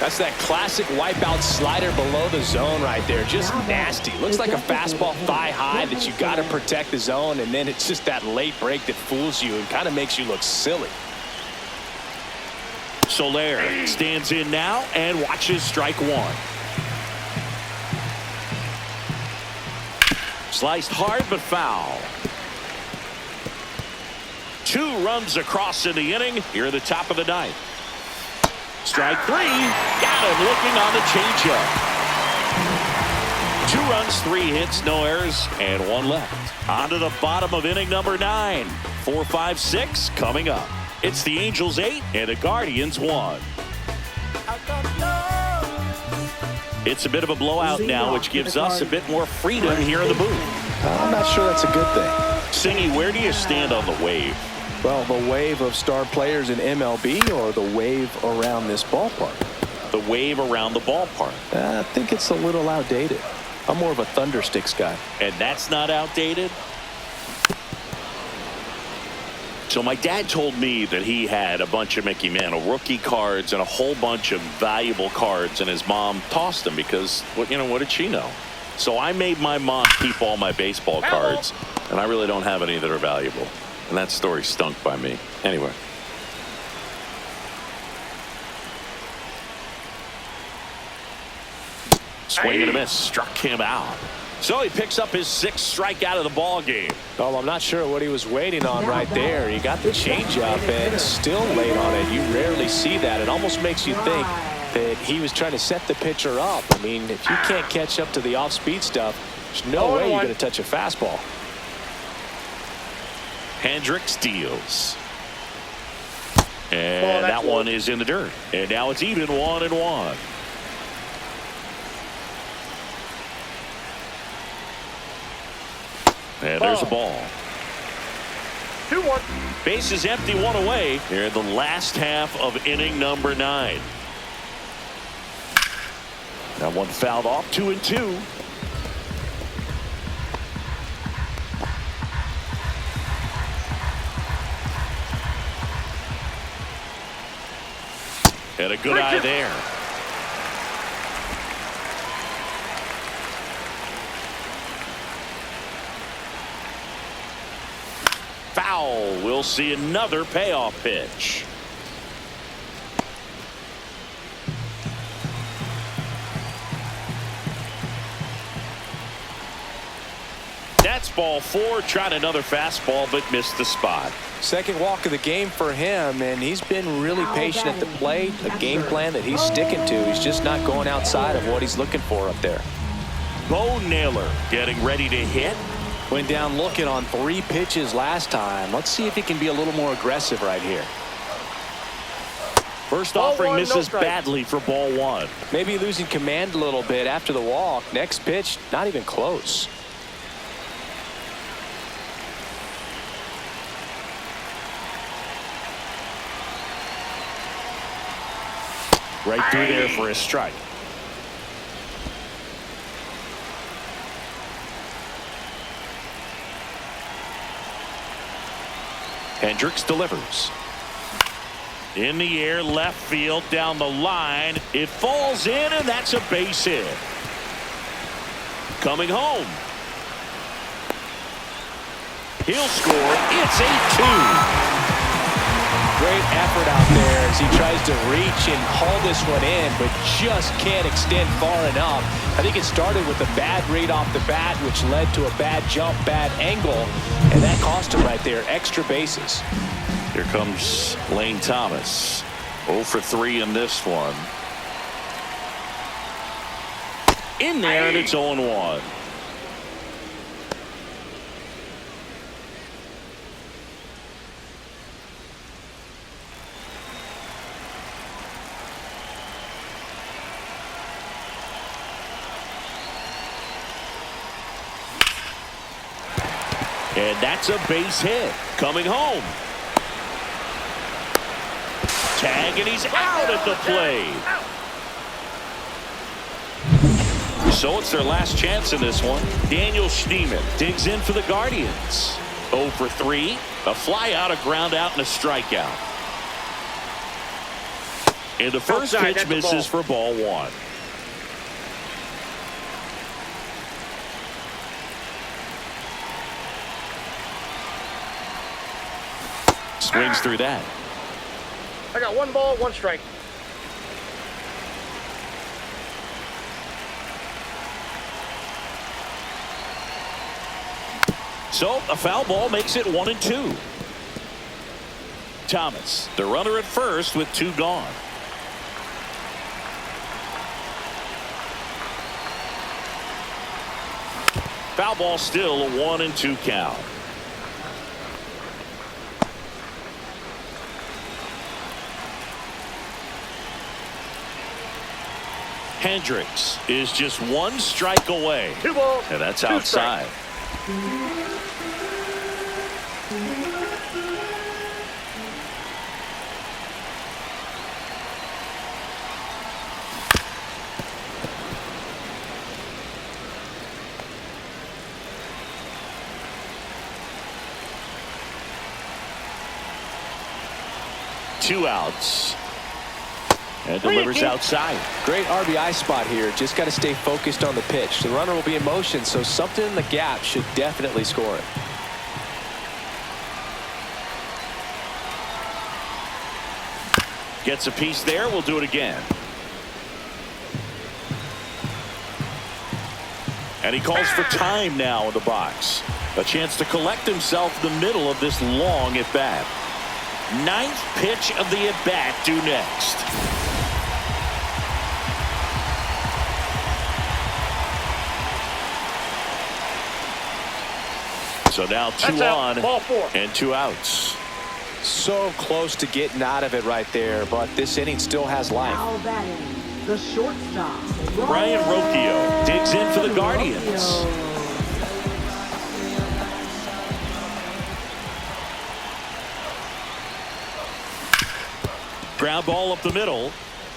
That's that classic wipeout slider below the zone right there. Just nasty. Looks like a fastball thigh high that you got to protect the zone, and then it's just that late break that fools you and kind of makes you look silly. Soler stands in now and watches strike 1. Sliced hard but foul. 2 runs across in the inning here at the top of the 9th. Strike 3. Got him looking on the changeup. 2 runs, 3 hits, no errors, and 1 left. On to the bottom of inning number 9. 4, 5, 6 coming up. It's the Angels 8 and the Guardians 1. It's a bit of a blowout now, which gives us a bit more freedom here in the booth. I'm not sure that's a good thing. Singy, where do you stand on the wave? Well, the wave of star players in MLB or the wave around this ballpark? The wave around the ballpark. I think it's a little outdated. I'm more of a Thundersticks guy. And that's not outdated? So my dad told me that he had a bunch of Mickey Mantle rookie cards and a whole bunch of valuable cards, and his mom tossed them because, what did she know? So I made my mom keep all my baseball cards, and I really don't have any that are valuable. And that story stunk by me. Anyway. Swing and a miss. Struck him out. So he picks up his 6th strikeout of the ball game. Well, I'm not sure what he was waiting on right there. He got the changeup and still late on it. You rarely see that. It almost makes you think that he was trying to set the pitcher up. I mean, if you can't catch up to the off-speed stuff, there's no way you're going to touch a fastball. Hendricks deals. And that one is in the dirt. And now it's even 1-1. And there's a ball. 2-1. Base is empty, 1 away here in the last half of inning number 9. That one fouled off. 2-2. And a good eye there. Foul. We'll see another payoff pitch. That's ball 4. Tried another fastball but missed the spot. Second walk of the game for him, and he's been really patient at the plate. A game plan that he's sticking to. He's just not going outside of what he's looking for up there. Bo Naylor getting ready to hit. Went down looking on 3 pitches last time. Let's see if he can be a little more aggressive right here. First Ball offering 1, no misses strike. badly for ball 1. Maybe losing command a little bit after the walk. Next pitch, not even close. Right through there for a strike. Hendricks delivers. In the air, left field, down the line. It falls in, and that's a base hit. Coming home. He'll score. It's 8-2. Great effort out there as he tries to reach and haul this one in, but just can't extend far enough. I think it started with a bad read off the bat, which led to a bad jump, bad angle, and that cost him right there. Extra bases. Here comes Lane Thomas. 0 for 3 in this one. In there, and it's 0-1. And that's a base hit. Coming home. Tag, and he's out at the plate. So it's their last chance in this one. Daniel Schneemann digs in for the Guardians. 0 for 3. A fly out, a ground out, and a strikeout. And the first Outside, pitch that's a misses for ball 1. Swings through that. I got 1 ball, 1 strike. So a foul ball makes it 1-2. Thomas, the runner at first with 2 gone. Foul ball, still a 1-2 count. Hendricks is just 1 strike away. 2 balls. And that's 2 outside. Two outs. And delivers outside. Great RBI spot here. Just got to stay focused on the pitch. The runner will be in motion, so something in the gap should definitely score it. Gets a piece there. We'll do it again. And he calls for time now in the box. A chance to collect himself in the middle of this long at-bat. Ninth pitch of the at-bat due next. So now two on ball 4. and 2 outs. So close to getting out of it right there, but this inning still has life. Foul batting, the shortstop. Brian Rocchio digs in for the Guardians. Rocchio. Ground ball up the middle.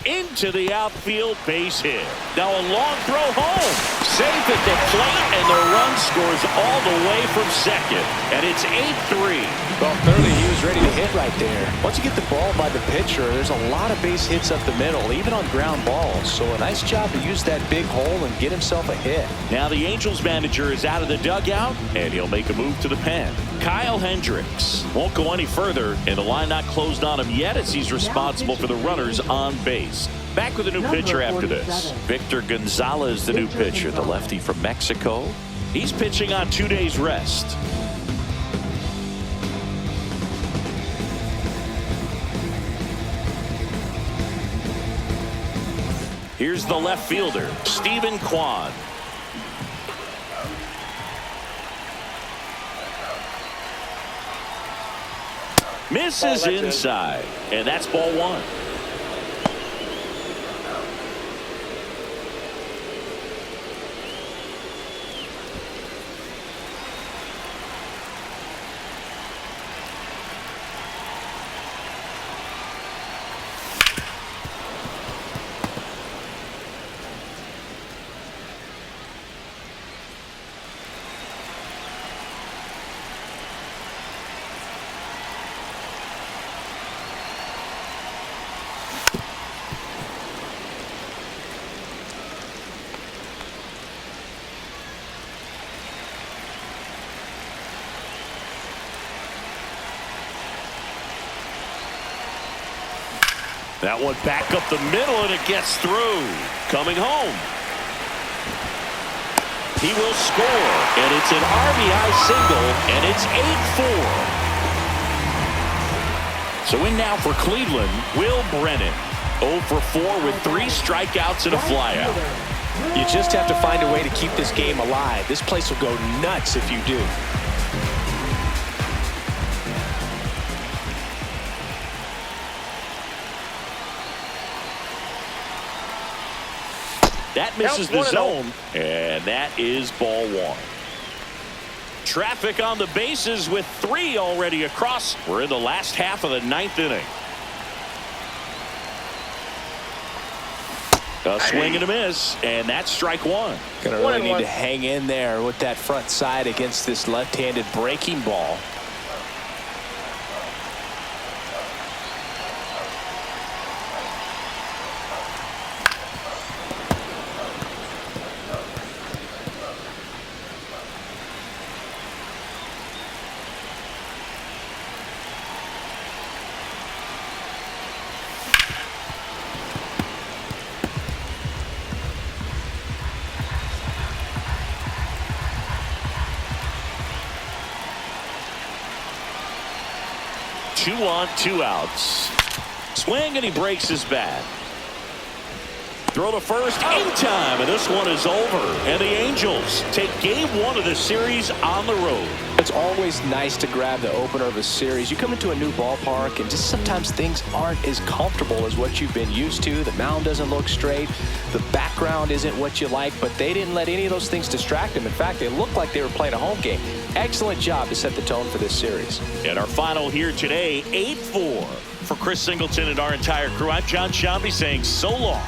Into the outfield, base hit. Now a long throw home. Safe at the plate, and the run scores all the way from second. And it's 8-3. Well, clearly he was ready to hit right there. Once you get the ball by the pitcher, there's a lot of base hits up the middle, even on ground balls. So a nice job to use that big hole and get himself a hit. Now the Angels manager is out of the dugout, and he'll make a move to the pen. Kyle Hendricks won't go any further, and the line not closed on him yet as he's responsible for the runners on base. Back with a new pitcher after this. Victor Gonzalez, the new pitcher, the lefty from Mexico. He's pitching on 2 days rest. Here's the left fielder, Stephen Kwan. Misses inside, and that's ball 1. That one back up the middle, and it gets through. Coming home. He will score, and it's an RBI single, and it's 8-4. So in now for Cleveland, Will Brennan. 0 for 4 with 3 strikeouts and a flyout. You just have to find a way to keep this game alive. This place will go nuts if you do. That misses the zone, and that is ball 1. Traffic on the bases with 3 already across. We're in the last half of the 9th inning. A swing and a miss, and that's strike 1. Gonna really need to hang in there with that front side against this left-handed breaking ball. Two on, 2 outs. Swing, and he breaks his bat. Throw to first in time, and this one is over. And the Angels take game 1 of the series on the road. It's always nice to grab the opener of a series. You come into a new ballpark, and just sometimes things aren't as comfortable as what you've been used to. The mound doesn't look straight. The background isn't what you like, but they didn't let any of those things distract them. In fact, they looked like they were playing a home game. Excellent job to set the tone for this series. And our final here today, 8-4. For Chris Singleton and our entire crew, I'm John Shambi saying so long.